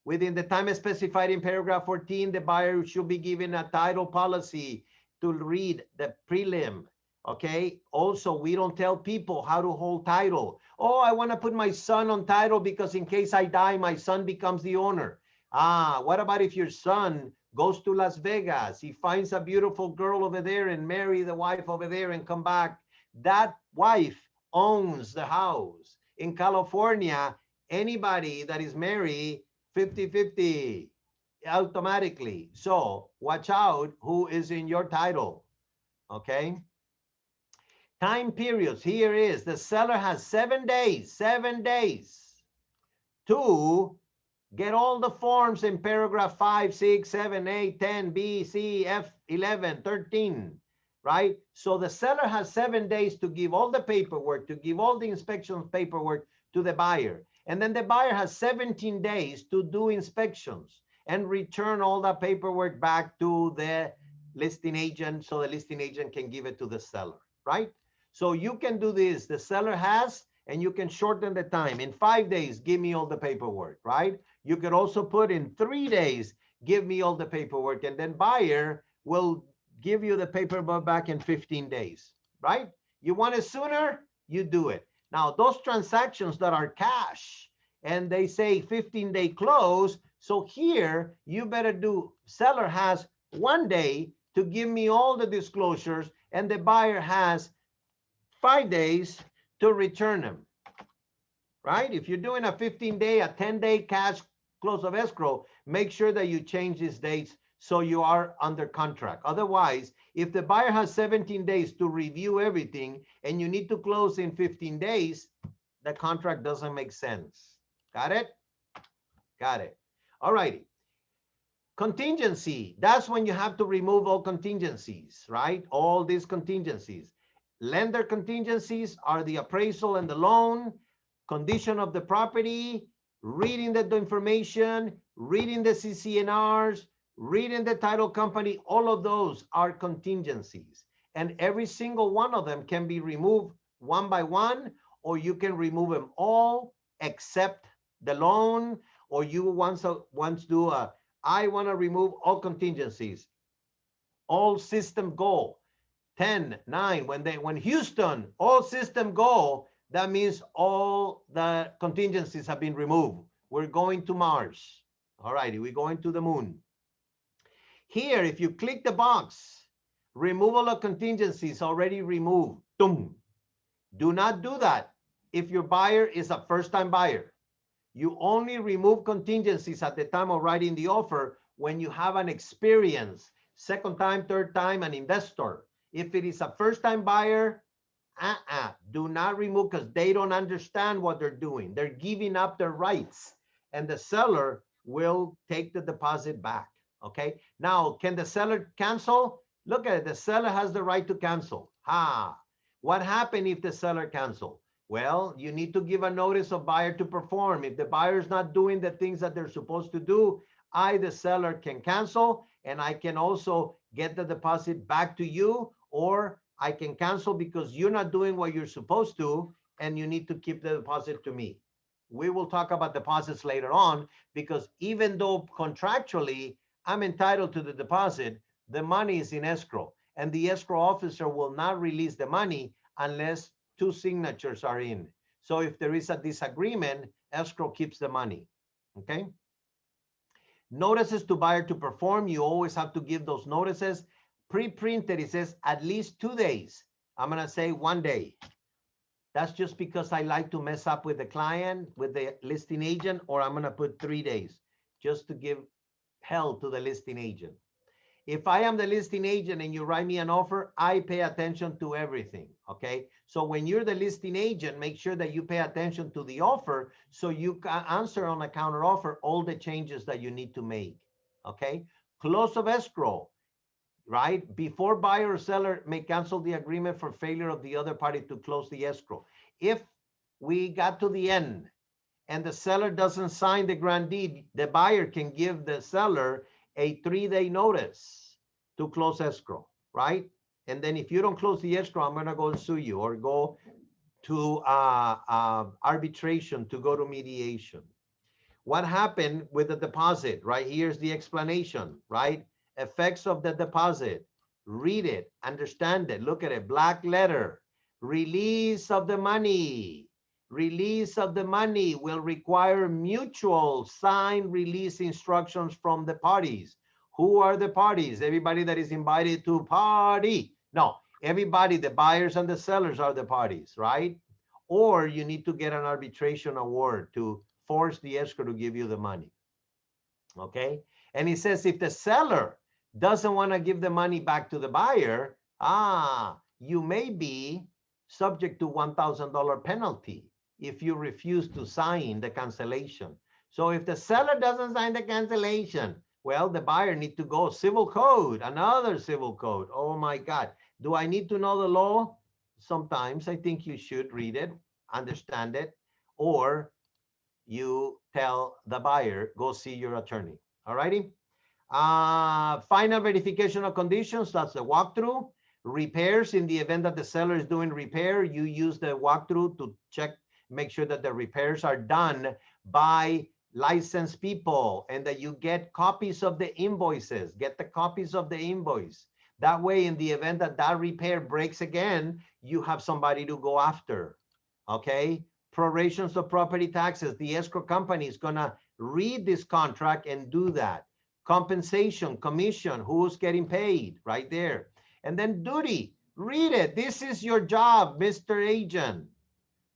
Within the time specified in paragraph 14, the buyer should be given a title policy to read the prelim. Okay. Also, we don't tell people how to hold title. Oh, I want to put my son on title because in case I die, my son becomes the owner. What about if your son goes to Las Vegas, he finds a beautiful girl over there and marry the wife over there and come back. That wife owns the house. In California, anybody that is married, 50-50 automatically. So watch out who is in your title, okay? Time periods, here is, the seller has 7 days to get all the forms in paragraph 5, 6, 7, 8, 10, B, C, F, 11, 13, right? So the seller has 7 days to give all the paperwork, to give all the inspection paperwork to the buyer. And then the buyer has 17 days to do inspections and return all that paperwork back to the listing agent so the listing agent can give it to the seller, right? So you can do this. The seller has, and you can shorten the time. In 5 days, give me all the paperwork, right? You could also put in 3 days, give me all the paperwork, and then buyer will give you the paperwork back in 15 days, right? You want it sooner, you do it. Now, those transactions that are cash and they say 15-day close, so here you better do, seller has 1 day to give me all the disclosures and the buyer has 5 days to return them, right? If you're doing a 15-day, a 10-day cash close of escrow, make sure that you change these dates so you are under contract. Otherwise, if the buyer has 17 days to review everything and you need to close in 15 days, the contract doesn't make sense. Got it? Got it. All righty. Contingency, that's when you have to remove all contingencies, right? All these contingencies. Lender contingencies are the appraisal and the loan, condition of the property, reading the information, reading the CC&Rs, reading the title company, all of those are contingencies. And every single one of them can be removed one by one, or you can remove them all except the loan, or you once do a, I want to remove all contingencies, all system go. 10, 9, when Houston, all system go, that means all the contingencies have been removed. We're going to Mars. All righty, we're going to the moon. Here, if you click the box, removal of contingencies already removed. Boom. Do not do that if your buyer is a first-time buyer. You only remove contingencies at the time of writing the offer when you have an experience, second time, third time, an investor. If it is a first-time buyer, do not remove, because they don't understand what they're doing. They're giving up their rights, and the seller will take the deposit back, okay? Now, can the seller cancel? Look at it. The seller has the right to cancel. What happened if the seller cancel? Well, you need to give a notice of buyer to perform. If the buyer is not doing the things that they're supposed to do, I, the seller, can cancel, and I can also get the deposit back to you, or I can cancel because you're not doing what you're supposed to, and you need to keep the deposit to me. We will talk about deposits later on, because even though contractually I'm entitled to the deposit, the money is in escrow, and the escrow officer will not release the money unless 2 signatures are in. So if there is a disagreement, escrow keeps the money, okay? Notices to buyer to perform, you always have to give those notices. Pre-printed, it says at least 2 days. I'm gonna say 1 day. That's just because I like to mess up with the client, with the listing agent, or I'm gonna put 3 days just to give hell to the listing agent. If I am the listing agent and you write me an offer, I pay attention to everything, okay? So when you're the listing agent, make sure that you pay attention to the offer so you can answer on a counter offer all the changes that you need to make, okay? Close of escrow, right? Before buyer or seller may cancel the agreement for failure of the other party to close the escrow. If we got to the end and the seller doesn't sign the grant deed, the buyer can give the seller a 3-day notice to close escrow, right? And then if you don't close the escrow, I'm gonna go and sue you, or go to arbitration, to go to mediation. What happened with the deposit, right? Here's the explanation, right? Effects of the deposit. Read it, understand it, look at it, black letter. Release of the money. Release of the money will require mutual signed release instructions from the parties. Who are the parties? Everybody that is invited to party. No, everybody, the buyers and the sellers are the parties, right? Or you need to get an arbitration award to force the escrow to give you the money. Okay? And he says if the seller doesn't want to give the money back to the buyer, you may be subject to $1,000 penalty if you refuse to sign the cancellation. So if the seller doesn't sign the cancellation, well, the buyer needs to go civil code, another civil code. Oh my God. Do I need to know the law? Sometimes I think you should read it, understand it, or you tell the buyer, go see your attorney. All righty. Final verification of conditions, that's the walkthrough. Repairs, in the event that the seller is doing repair, you use the walkthrough to check, make sure that the repairs are done by licensed people and that you get copies of the invoices. Get the copies of the invoice. That way, in the event that that repair breaks again, you have somebody to go after. Okay? Prorations of property taxes. The escrow company is going to read this contract and do that. Compensation, commission, who's getting paid, right there. And then duty, read it. This is your job, Mr. Agent.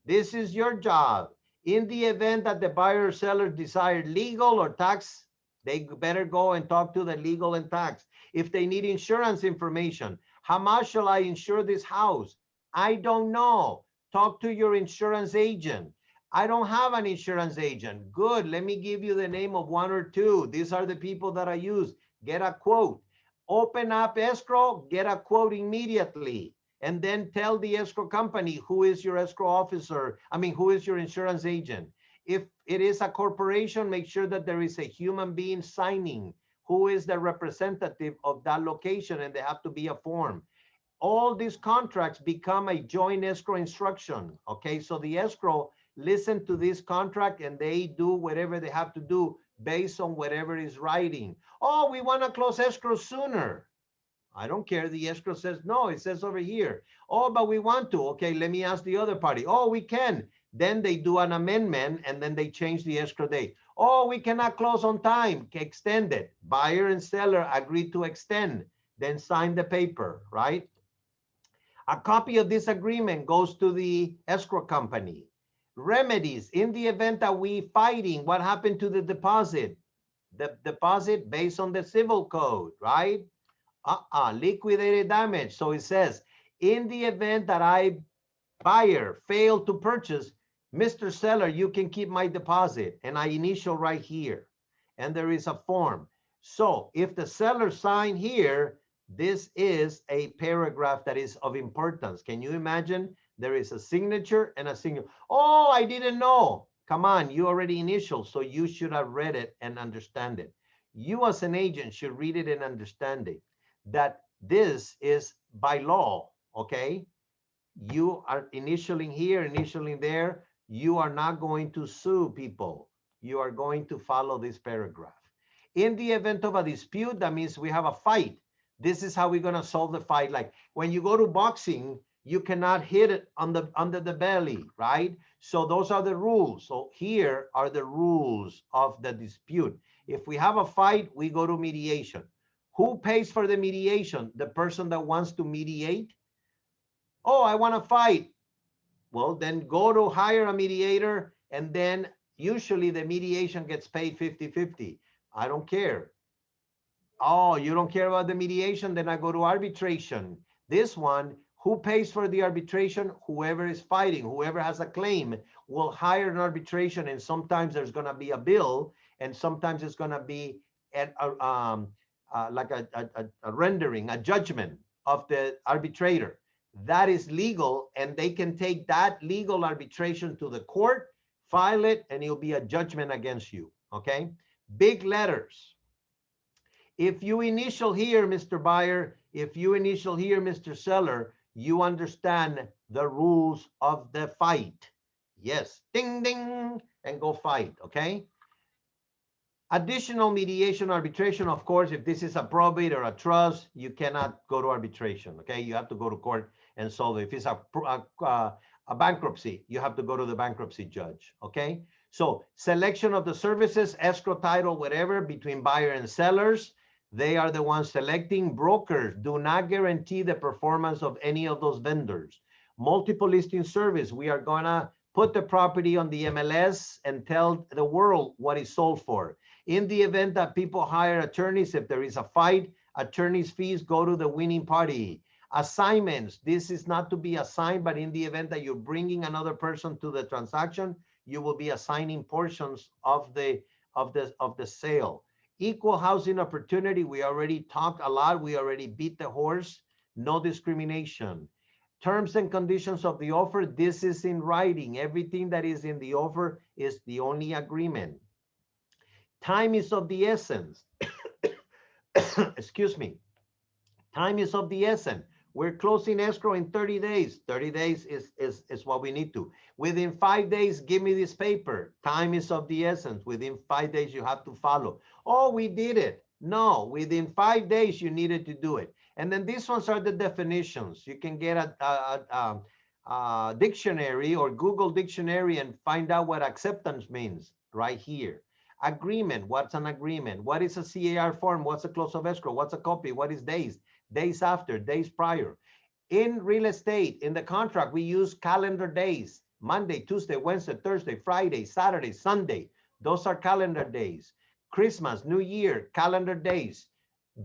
This is your job. In the event that the buyer or seller desire legal or tax, they better go and talk to the legal and tax. If they need insurance information, how much shall I insure this house? I don't know. Talk to your insurance agent. I don't have an insurance agent. Good. Let me give you the name of one or two. These are the people that I use. Get a quote. Open up escrow, get a quote immediately. And then tell the escrow company who is your escrow officer. Who is your insurance agent. If it is a corporation, make sure that there is a human being signing who is the representative of that location, and they have to be a form. All these contracts become a joint escrow instruction. Okay, so the escrow listen to this contract and they do whatever they have to do based on whatever is writing. Oh, we want to close escrow sooner. I don't care. The escrow says no, it says over here. Oh, but we want to. Okay, let me ask the other party. Oh, we can. Then they do an amendment and then they change the escrow date. Oh, we cannot close on time. Extend it. Buyer and seller agree to extend. Then sign the paper, right? A copy of this agreement goes to the escrow company. Remedies, in the event that we fighting, what happened to the deposit? The deposit based on the civil code, right? Liquidated damage. So it says, in the event that buyer failed to purchase, Mr. Seller, you can keep my deposit. And I initial right here. And there is a form. So if the seller signed here, this is a paragraph that is of importance. Can you imagine? There is a signature and a signature. Oh, I didn't know. Come on, you already initialed, so you should have read it and understand it. You as an agent should read it and understand it. That this is by law, okay? You are initialing here, initialing there. You are not going to sue people. You are going to follow this paragraph. In the event of a dispute, that means we have a fight. This is how we're going to solve the fight. Like when you go to boxing, you cannot hit it under the belly, right? So those are the rules. So here are the rules of the dispute. If we have a fight, we go to mediation. Who pays for the mediation? The person that wants to mediate. Oh, I want to fight. Well, then go to hire a mediator, and then usually the mediation gets paid 50-50. I don't care. Oh, you don't care about the mediation? Then I go to arbitration. This one, who pays for the arbitration? Whoever is fighting, whoever has a claim will hire an arbitration, and sometimes there's going to be a bill, and sometimes it's going to be like a rendering, a judgment of the arbitrator. That is legal, and they can take that legal arbitration to the court, file it, and it'll be a judgment against you, okay? Big letters. If you initial here, Mr. Buyer, if you initial here, Mr. Seller, you understand the rules of the fight. Yes, ding, ding, and go fight, okay? Additional mediation arbitration, of course, if this is a probate or a trust, you cannot go to arbitration, okay? You have to go to court and solve it. If it's a bankruptcy, you have to go to the bankruptcy judge, okay? So selection of the services, escrow, title, whatever, between buyer and sellers. They are the ones selecting. Brokers do not guarantee the performance of any of those vendors. Multiple listing service, we are gonna put the property on the MLS and tell the world what it's sold for. In the event that people hire attorneys, if there is a fight, attorneys' fees go to the winning party. Assignments, this is not to be assigned, but in the event that you're bringing another person to the transaction, you will be assigning portions of the sale. Equal housing opportunity, we already talked a lot. We already beat the horse. No discrimination. Terms and conditions of the offer, this is in writing. Everything that is in the offer is the only agreement. Time is of the essence. Excuse me. Time is of the essence. We're closing escrow in 30 days. 30 days is what we need to. Within 5 days, give me this paper. Time is of the essence. Within 5 days, you have to follow. Oh, we did it. No, within 5 days, you needed to do it. And then these ones are the definitions. You can get a dictionary or Google dictionary and find out what acceptance means right here. Agreement, what's an agreement? What is a CAR form? What's a close of escrow? What's a copy? What is days? Days after, days prior. In real estate, in the contract, we use calendar days. Monday, Tuesday, Wednesday, Thursday, Friday, Saturday, Sunday. Those are calendar days. Christmas, New Year, calendar days.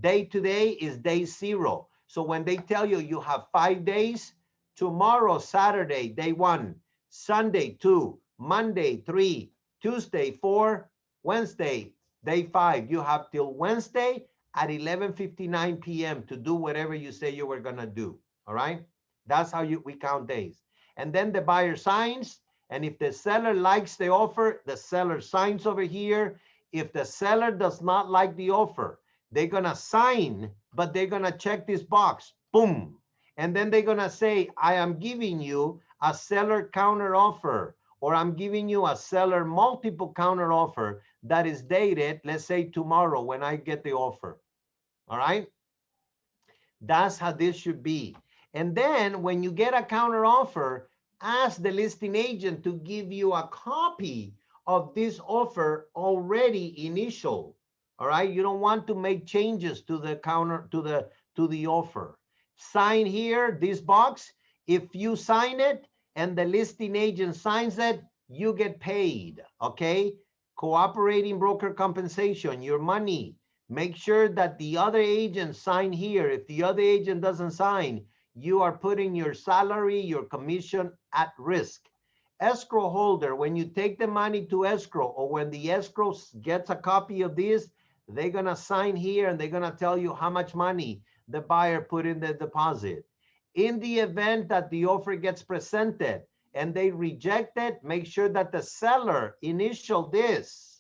Day to day is day 0. So when they tell you you have 5 days, tomorrow, Saturday, day 1, Sunday, 2, Monday, 3, Tuesday, 4, Wednesday, day 5. You have till Wednesday at 11:59 p.m. to do whatever you say you were gonna do, all right? That's how we count days. And then the buyer signs, and if the seller likes the offer, the seller signs over here. If the seller does not like the offer, they're gonna sign, but they're gonna check this box, boom. And then they're gonna say, I am giving you a seller counter offer, or I'm giving you a seller multiple counter offer that is dated, let's say tomorrow when I get the offer. All right, that's how this should be. And then when you get a counter offer, ask the listing agent to give you a copy of this offer already initial. All right, you don't want to make changes to the counter, to the offer. Sign here, this box. If you sign it and the listing agent signs it, you get paid, okay? Cooperating broker compensation, your money. Make sure that the other agent sign here. If the other agent doesn't sign, you are putting your salary, your commission at risk. Escrow holder, when you take the money to escrow, or when the escrow gets a copy of this, they're gonna sign here and they're gonna tell you how much money the buyer put in the deposit. In the event that the offer gets presented and they reject it, make sure that the seller initial this,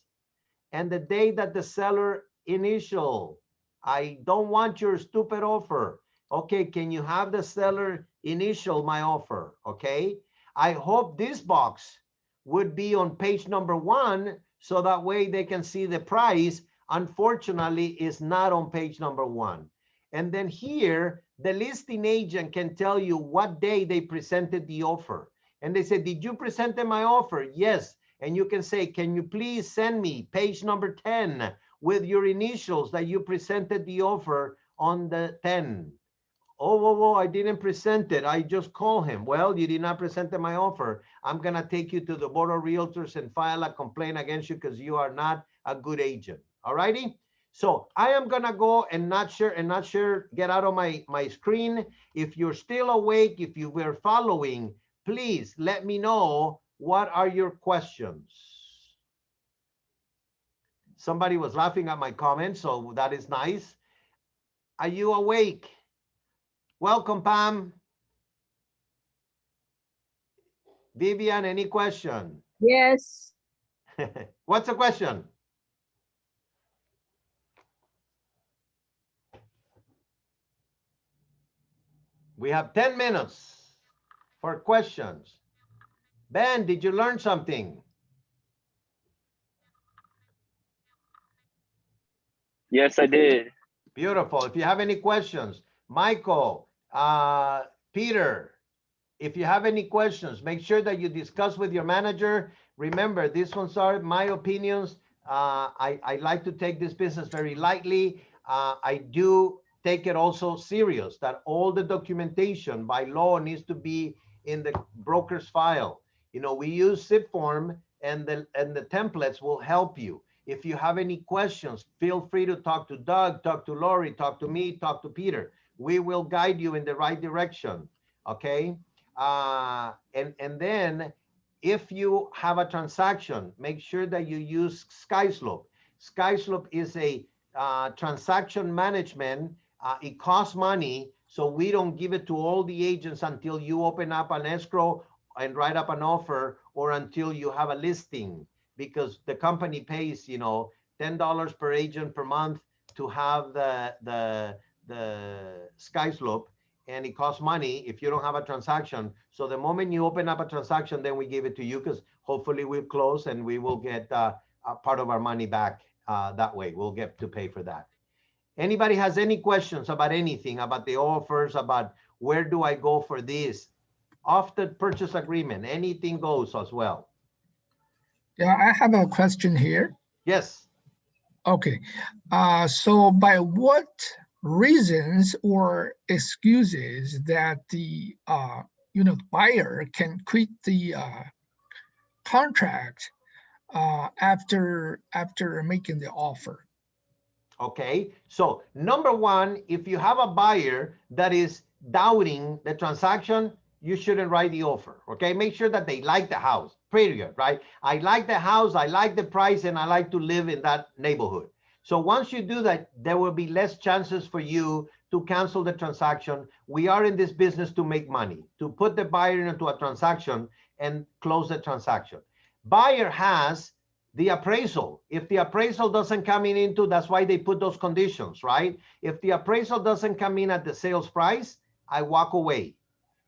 and the day that the seller initial, I don't want your stupid offer. Okay, can you have the seller initial my offer? Okay, I hope this box would be on page number 1, so that way they can see the price. Unfortunately, it's not on page number 1. And then here, the listing agent can tell you what day they presented the offer. And they say, did you present my offer? Yes. And you can say, can you please send me page number 10 with your initials that you presented the offer on the 10. Oh, I didn't present it. I just called him. Well, you did not present my offer. I'm going to take you to the Board of Realtors and file a complaint against you because you are not a good agent. All righty? So I am going to go and not share, get out of my screen. If you're still awake, if you were following, please let me know, what are your questions? Somebody was laughing at my comment, so that is nice. Are you awake? Welcome, Pam. Vivian, any question? Yes. What's the question? We have 10 minutes for questions. Ben, did you learn something? Yes, I did. Beautiful. If you have any questions, Michael, Peter, if you have any questions, make sure that you discuss with your manager. Remember, these ones are my opinions. I like to take this business very lightly. I do take it also serious that all the documentation by law needs to be in the broker's file. You know, we use SIP form, and the templates will help you. If you have any questions, feel free to talk to Doug, talk to Lori, talk to me, talk to Peter. We will guide you in the right direction, okay? And then if you have a transaction, make sure that you use SkySlope. SkySlope is a transaction management. It costs money, so we don't give it to all the agents until you open up an escrow and write up an offer, or until you have a listing, because the company pays, you know, $10 per agent per month to have the SkySlope, and it costs money if you don't have a transaction. So the moment you open up a transaction, then we give it to you, because hopefully we'll close and we will get a part of our money back that way. We'll get to pay for that. Anybody has any questions about anything, about the offers, about where do I go for this? Off the purchase agreement, anything goes as well. Yeah, I have a question here. Yes. Okay. So by what reasons or excuses that the buyer can quit the contract after making the offer? Okay, so number one, if you have a buyer that is doubting the transaction, you shouldn't write the offer. Okay, make sure that they like the house, period, right? I like the house, I like the price, and I like to live in that neighborhood. So once you do that, there will be less chances for you to cancel the transaction. We are in this business to make money, to put the buyer into a transaction and close the transaction. Buyer has the appraisal. If the appraisal doesn't come into, that's why they put those conditions, right? If the appraisal doesn't come in at the sales price, I walk away.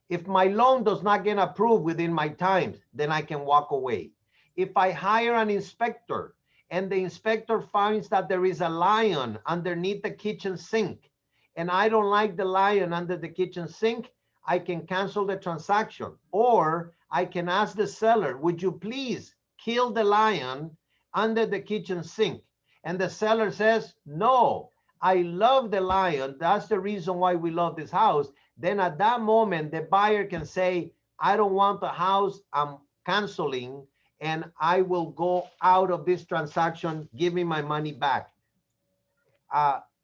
If my loan does not get approved within my time, then I can walk away. If I hire an inspector and the inspector finds that there is a lion underneath the kitchen sink, and I don't like the lion under the kitchen sink, I can cancel the transaction. Or I can ask the seller, would you please kill the lion under the kitchen sink? And the seller says, no, I love the lion. That's the reason why we love this house. Then at that moment, the buyer can say, I don't want the house, I'm canceling, and I will go out of this transaction, give me my money back.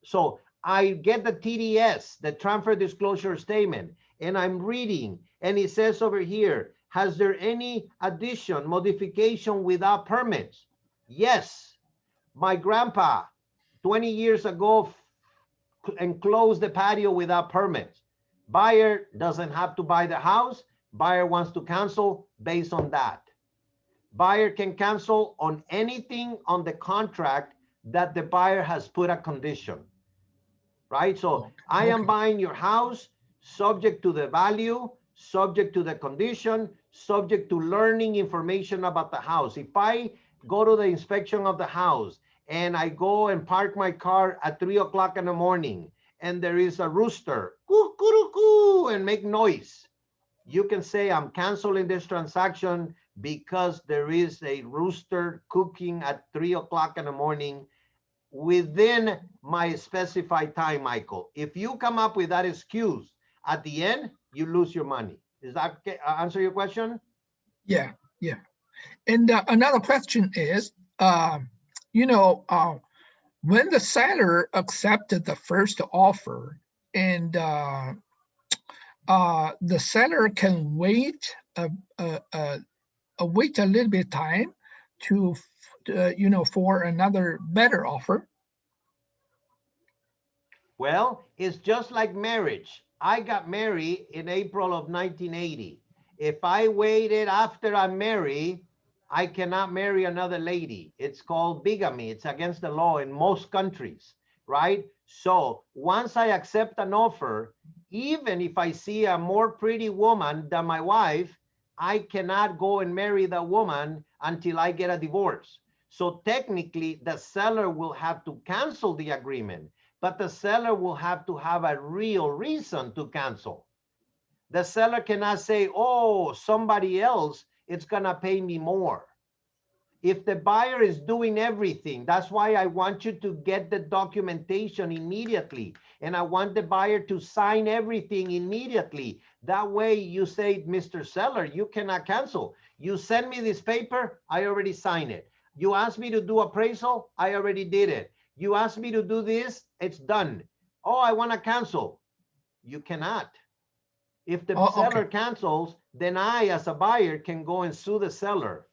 So I get the TDS, the transfer disclosure statement, and I'm reading, and it says over here, has there any addition, modification without permits? Yes. My grandpa, 20 years ago, enclosed the patio without permits. Buyer doesn't have to buy the house. Buyer wants to cancel based on that. Buyer can cancel on anything on the contract that the buyer has put a condition, right? So I am buying your house subject to the value, subject to the condition, subject to learning information about the house. If I go to the inspection of the house and I go and park my car at 3 o'clock in the morning and there is a rooster, coo, and make noise, you can say I'm canceling this transaction because there is a rooster cooking at 3 o'clock in the morning within my specified time, Michael. If you come up with that excuse at the end, you lose your money. Does that answer your question? Yeah. And another question is, when the seller accepted the first offer, and the seller can wait a little bit time to for another better offer. Well, it's just like marriage. I got married in April of 1980. If I waited after I'm married, I cannot marry another lady. It's called bigamy. It's against the law in most countries, right? So once I accept an offer, even if I see a more pretty woman than my wife, I cannot go and marry that woman until I get a divorce. So technically, the seller will have to cancel the agreement, but the seller will have to have a real reason to cancel. The seller cannot say, oh, somebody else, it's gonna pay me more. if the buyer is doing everything, that's why I want you to get the documentation immediately. And I want the buyer to sign everything immediately. That way you say, Mr. Seller, you cannot cancel. You send me this paper, I already signed it. You asked me to do appraisal, I already did it. You asked me to do this, it's done. Oh, I want to cancel. You cannot. If the seller cancels, then I, as a buyer, can go and sue the seller.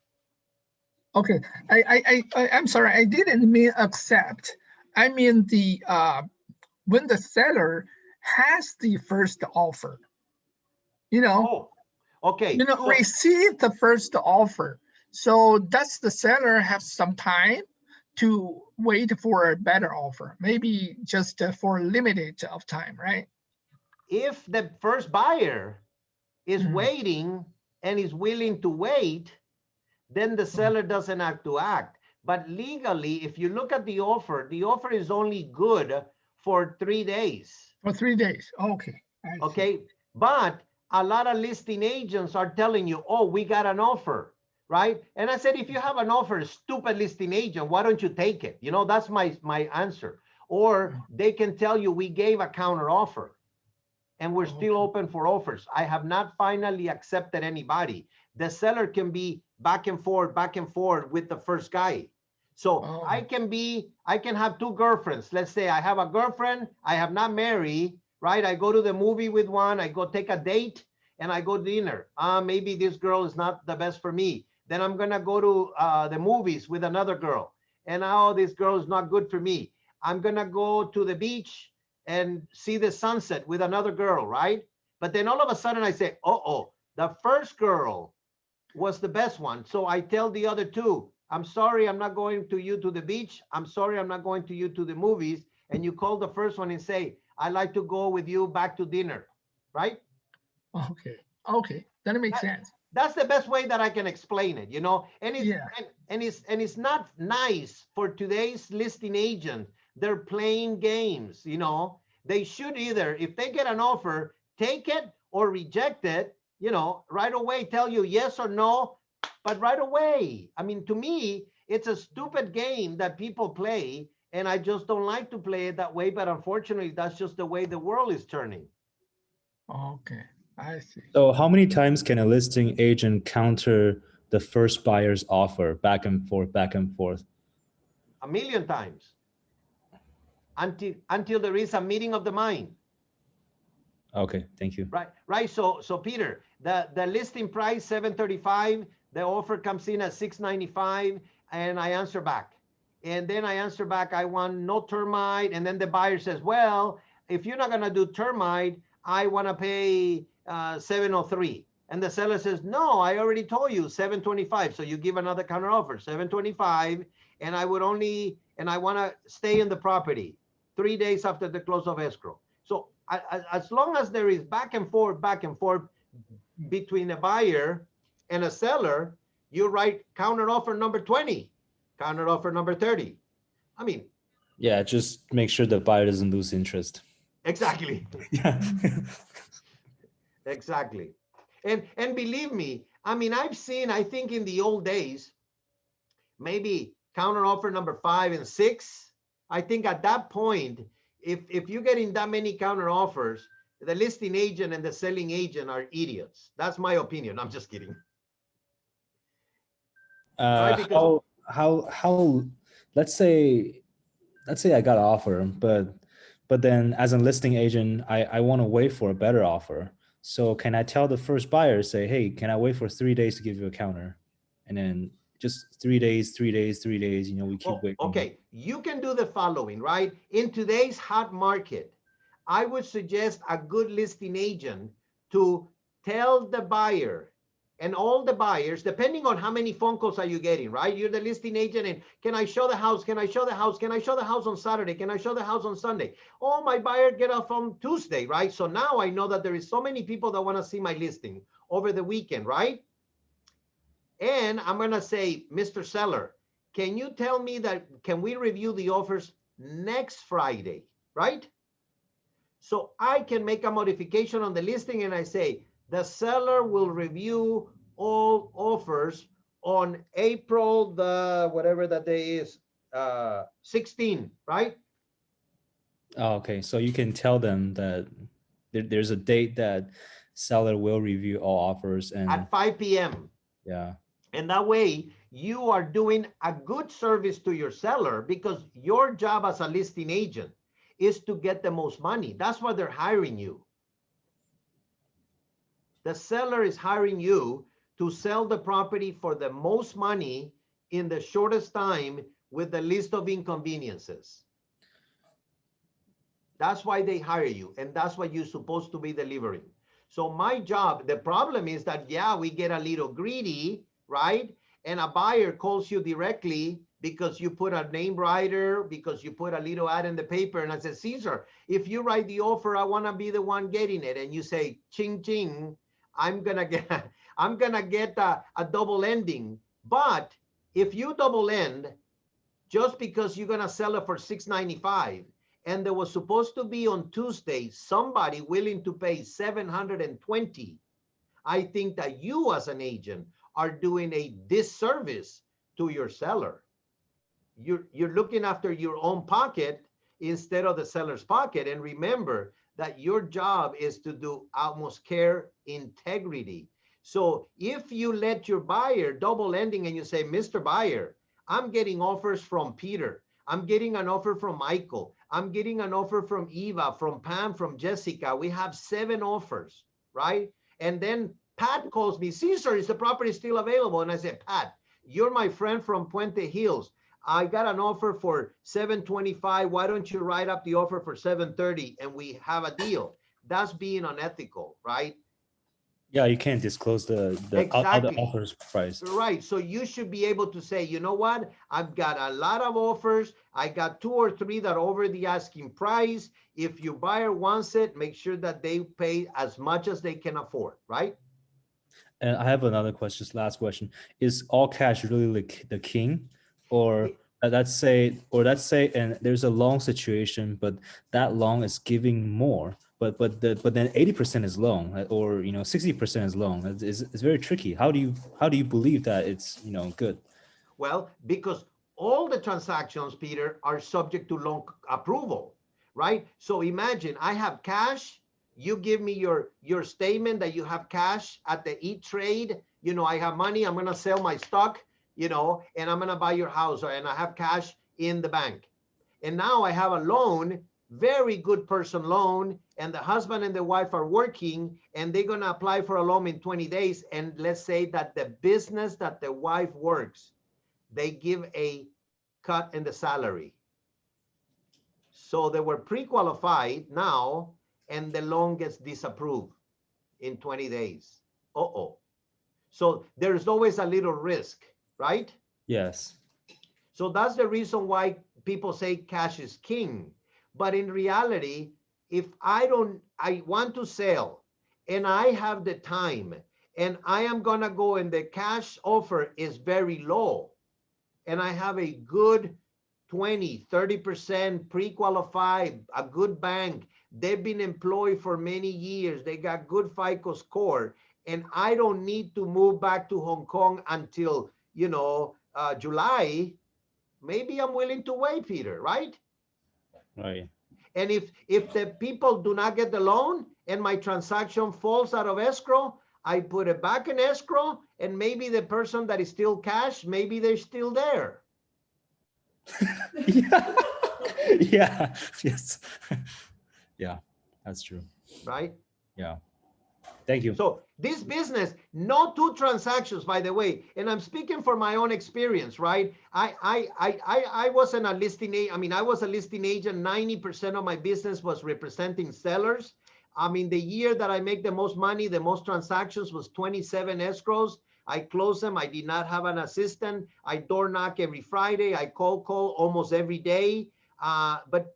Okay, I'm sorry, I didn't mean accept. I mean the when the seller has the first offer, you know. Oh, okay. You know, so, receive the first offer. So does the seller have some time to wait for a better offer? Maybe just for a limited of time, right? If the first buyer is waiting and is willing to wait, then the seller doesn't have to act. But legally, if you look at the offer is only good for 3 days. For 3 days, okay. Okay, but a lot of listing agents are telling you, oh, we got an offer, right? And I said, if you have an offer, stupid listing agent, why don't you take it? You know, that's my answer. Or they can tell you, we gave a counter offer and we're still open for offers. I have not finally accepted anybody. The seller can be back and forth with the first guy. So I can have 2 girlfriends. Let's say I have a girlfriend, I have not married, right? I go to the movie with one, I go take a date, and I go dinner. Maybe this girl is not the best for me. Then I'm gonna go to the movies with another girl. And oh, this girl is not good for me. I'm gonna go to the beach and see the sunset with another girl, right? But then all of a sudden I say, oh, the first girl was the best one. So I tell the other 2, I'm sorry, I'm not going to you to the beach. I'm sorry, I'm not going to you to the movies. And you call the first one and say, I'd like to go with you back to dinner, right? Okay, that makes sense. That's the best way that I can explain it, you know? And it's not nice for today's listing agent. They're playing games, you know? They should either, if they get an offer, take it or reject it, you know, right away, tell you yes or no, but right away. I mean, to me, it's a stupid game that people play, and I just don't like to play it that way, but unfortunately, that's just the way the world is turning. Okay, I see. So how many times can a listing agent counter the first buyer's offer back and forth, back and forth? 1,000,000 times. Until there is a meeting of the mind. Okay, thank you. Right. So Peter, the listing price $735, the offer comes in at $695, and I answer back. And then I answer back, I want no termite. And then the buyer says, well, if you're not gonna do termite, I wanna pay $703. And the seller says, no, I already told you $725. So you give another counter offer, $725, and I wanna stay in the property 3 days after the close of escrow. So as long as there is back and forth between a buyer and a seller, you write counter offer number 20, counter offer number 30. I mean, yeah, just make sure the buyer doesn't lose interest. Exactly. Yeah. Exactly. And believe me, I mean, I've seen, I think in the old days, maybe counter offer number 5 and 6. I think at that point, if you're getting that many counter offers, the listing agent and the selling agent are idiots. That's my opinion. I'm just kidding. Right? Because how let's say I got an offer, but then as a listing agent, I want to wait for a better offer. So can I tell the first buyer, say, hey, can I wait for 3 days to give you a counter? And then just 3 days, you know, we keep waiting. Okay, you can do the following, right? In today's hot market, I would suggest a good listing agent to tell the buyer and all the buyers, depending on how many phone calls are you getting, right? You're the listing agent, and can I show the house? Can I show the house? Can I show the house on Saturday? Can I show the house on Sunday? Oh, my buyer get off on Tuesday, right? So now I know that there is so many people that want to see my listing over the weekend, right? And I'm going to say, Mr. Seller, can you tell me that, can we review the offers next Friday, right? So I can make a modification on the listing and I say, the seller will review all offers on April the, whatever that day is, 16, right? Oh, okay, so you can tell them that there's a date that seller will review all offers and At 5 p.m. yeah. And that way you are doing a good service to your seller, because your job as a listing agent is to get the most money. That's why they're hiring you. The seller is hiring you to sell the property for the most money in the shortest time with the least of inconveniences. That's why they hire you, and that's what you're supposed to be delivering. So my job, the problem is that, yeah, we get a little greedy, right? And a buyer calls you directly because you put a name writer, because you put a little ad in the paper, and I said, Caesar, if you write the offer, I want to be the one getting it. And you say, ching, ching, I'm gonna get a double ending. But if you double end, just because you're gonna sell it for $695, and there was supposed to be on Tuesday somebody willing to pay $720, I think that you as an agent are doing a disservice to your seller. You're looking after your own pocket instead of the seller's pocket. And remember that your job is to do utmost care, integrity. So if you let your buyer double ending and you say, Mr. Buyer, I'm getting offers from Peter, I'm getting an offer from Michael, I'm getting an offer from Eva, from Pam, from Jessica. We have 7 offers, right? And then Pat calls me, Caesar, is the property still available? And I said, Pat, you're my friend from Puente Hills. I got an offer for $725. Why don't you write up the offer for $730 and we have a deal? That's being unethical, right? Yeah, you can't disclose the other Exactly. offers price. Right. So you should be able to say, you know what? I've got a lot of offers. I got 2 or 3 that are over the asking price. If your buyer wants it, make sure that they pay as much as they can afford, right? And I have another question, last question. Is all cash really the king? Or let's say, and there's a loan situation, but that loan is giving more, but then 80% is loan, or 60% is loan. It's very tricky. How do you believe that it's good? Well, because all the transactions, Peter, are subject to loan approval, right? So imagine I have cash. You give me your statement that you have cash at the E-Trade. I have money. I'm going to sell my stock, and I'm going to buy your house, and I have cash in the bank. And now I have a loan, very good person loan, and the husband and the wife are working, and they're going to apply for a loan in 20 days. And let's say that the business that the wife works, they give a cut in the salary. So they were pre-qualified now, and the loan gets disapproved in 20 days. Uh-oh. So there's always a little risk, right? Yes. So that's the reason why people say cash is king. But in reality, if I want to sell and I have the time and I am gonna go and the cash offer is very low, and I have a good 20, 30% pre-qualified, a good bank, they've been employed for many years, they got good FICO score, and I don't need to move back to Hong Kong until, July, maybe I'm willing to wait, Peter, right? Right. And if the people do not get the loan and my transaction falls out of escrow, I put it back in escrow, and maybe the person that is still cash, maybe they're still there. Yeah. Yeah. Yes. Yeah, that's true. Right? Yeah. Thank you. So this business, no 2 transactions, by the way, and I'm speaking from my own experience, right? I wasn't a listing agent. I mean, I was a listing agent. 90% of my business was representing sellers. I mean, the year that I make the most money, the most transactions was 27 escrows. I closed them. I did not have an assistant. I door knock every Friday. I cold call almost every day. But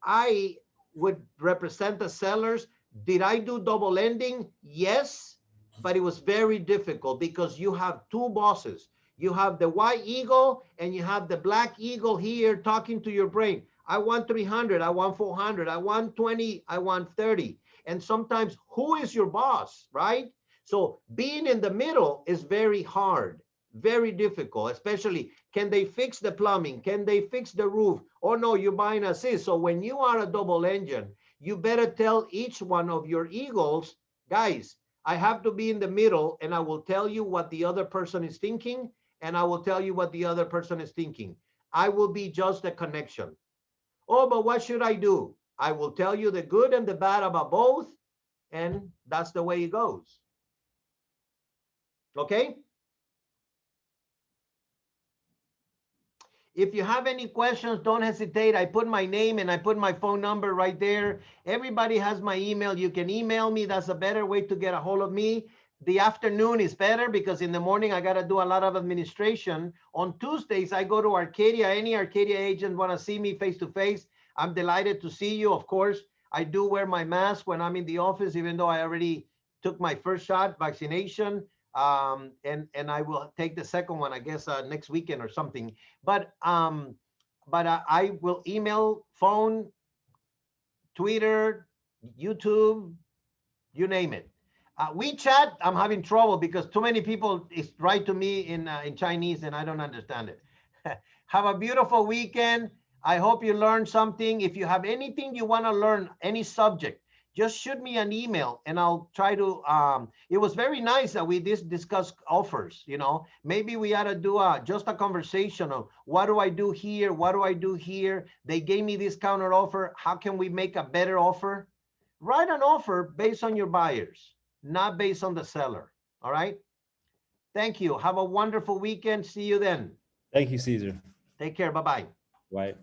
I would represent the sellers. Did I do double ending? Yes, but it was very difficult because you have 2 bosses. You have the white eagle and you have the black eagle here talking to your brain. I want 300, I want 400, I want 20, I want 30. And sometimes who is your boss, right? So being in the middle is very hard. Very difficult, especially can they fix the plumbing? Can they fix the roof? Oh no, you're buying assist. So when you are a double engine, you better tell each one of your eagles, guys, I have to be in the middle and I will tell you what the other person is thinking and I will tell you what the other person is thinking. I will be just a connection. Oh, but what should I do? I will tell you the good and the bad about both, and that's the way it goes. Okay? If you have any questions, don't hesitate. I put my name and I put my phone number right there. Everybody has my email. You can email me. That's a better way to get a hold of me. The afternoon is better because in the morning I got to do a lot of administration. On Tuesdays, I go to Arcadia. Any Arcadia agent want to see me face to face, I'm delighted to see you. Of course, I do wear my mask when I'm in the office, even though I already took my first shot vaccination. And I will take the second one, I guess, next weekend or something. But I will email, phone, Twitter, YouTube, you name it. WeChat, I'm having trouble because too many people write to me in Chinese and I don't understand it. Have a beautiful weekend. I hope you learned something. If you have anything you want to learn, any subject, just shoot me an email and I'll try to, it was very nice that we discussed offers, you know, maybe we ought to do just a conversation of what do I do here? What do I do here? They gave me this counter offer. How can we make a better offer? Write an offer based on your buyers, not based on the seller. All right. Thank you. Have a wonderful weekend. See you then. Thank you, Caesar. Take care. Bye-bye. Right.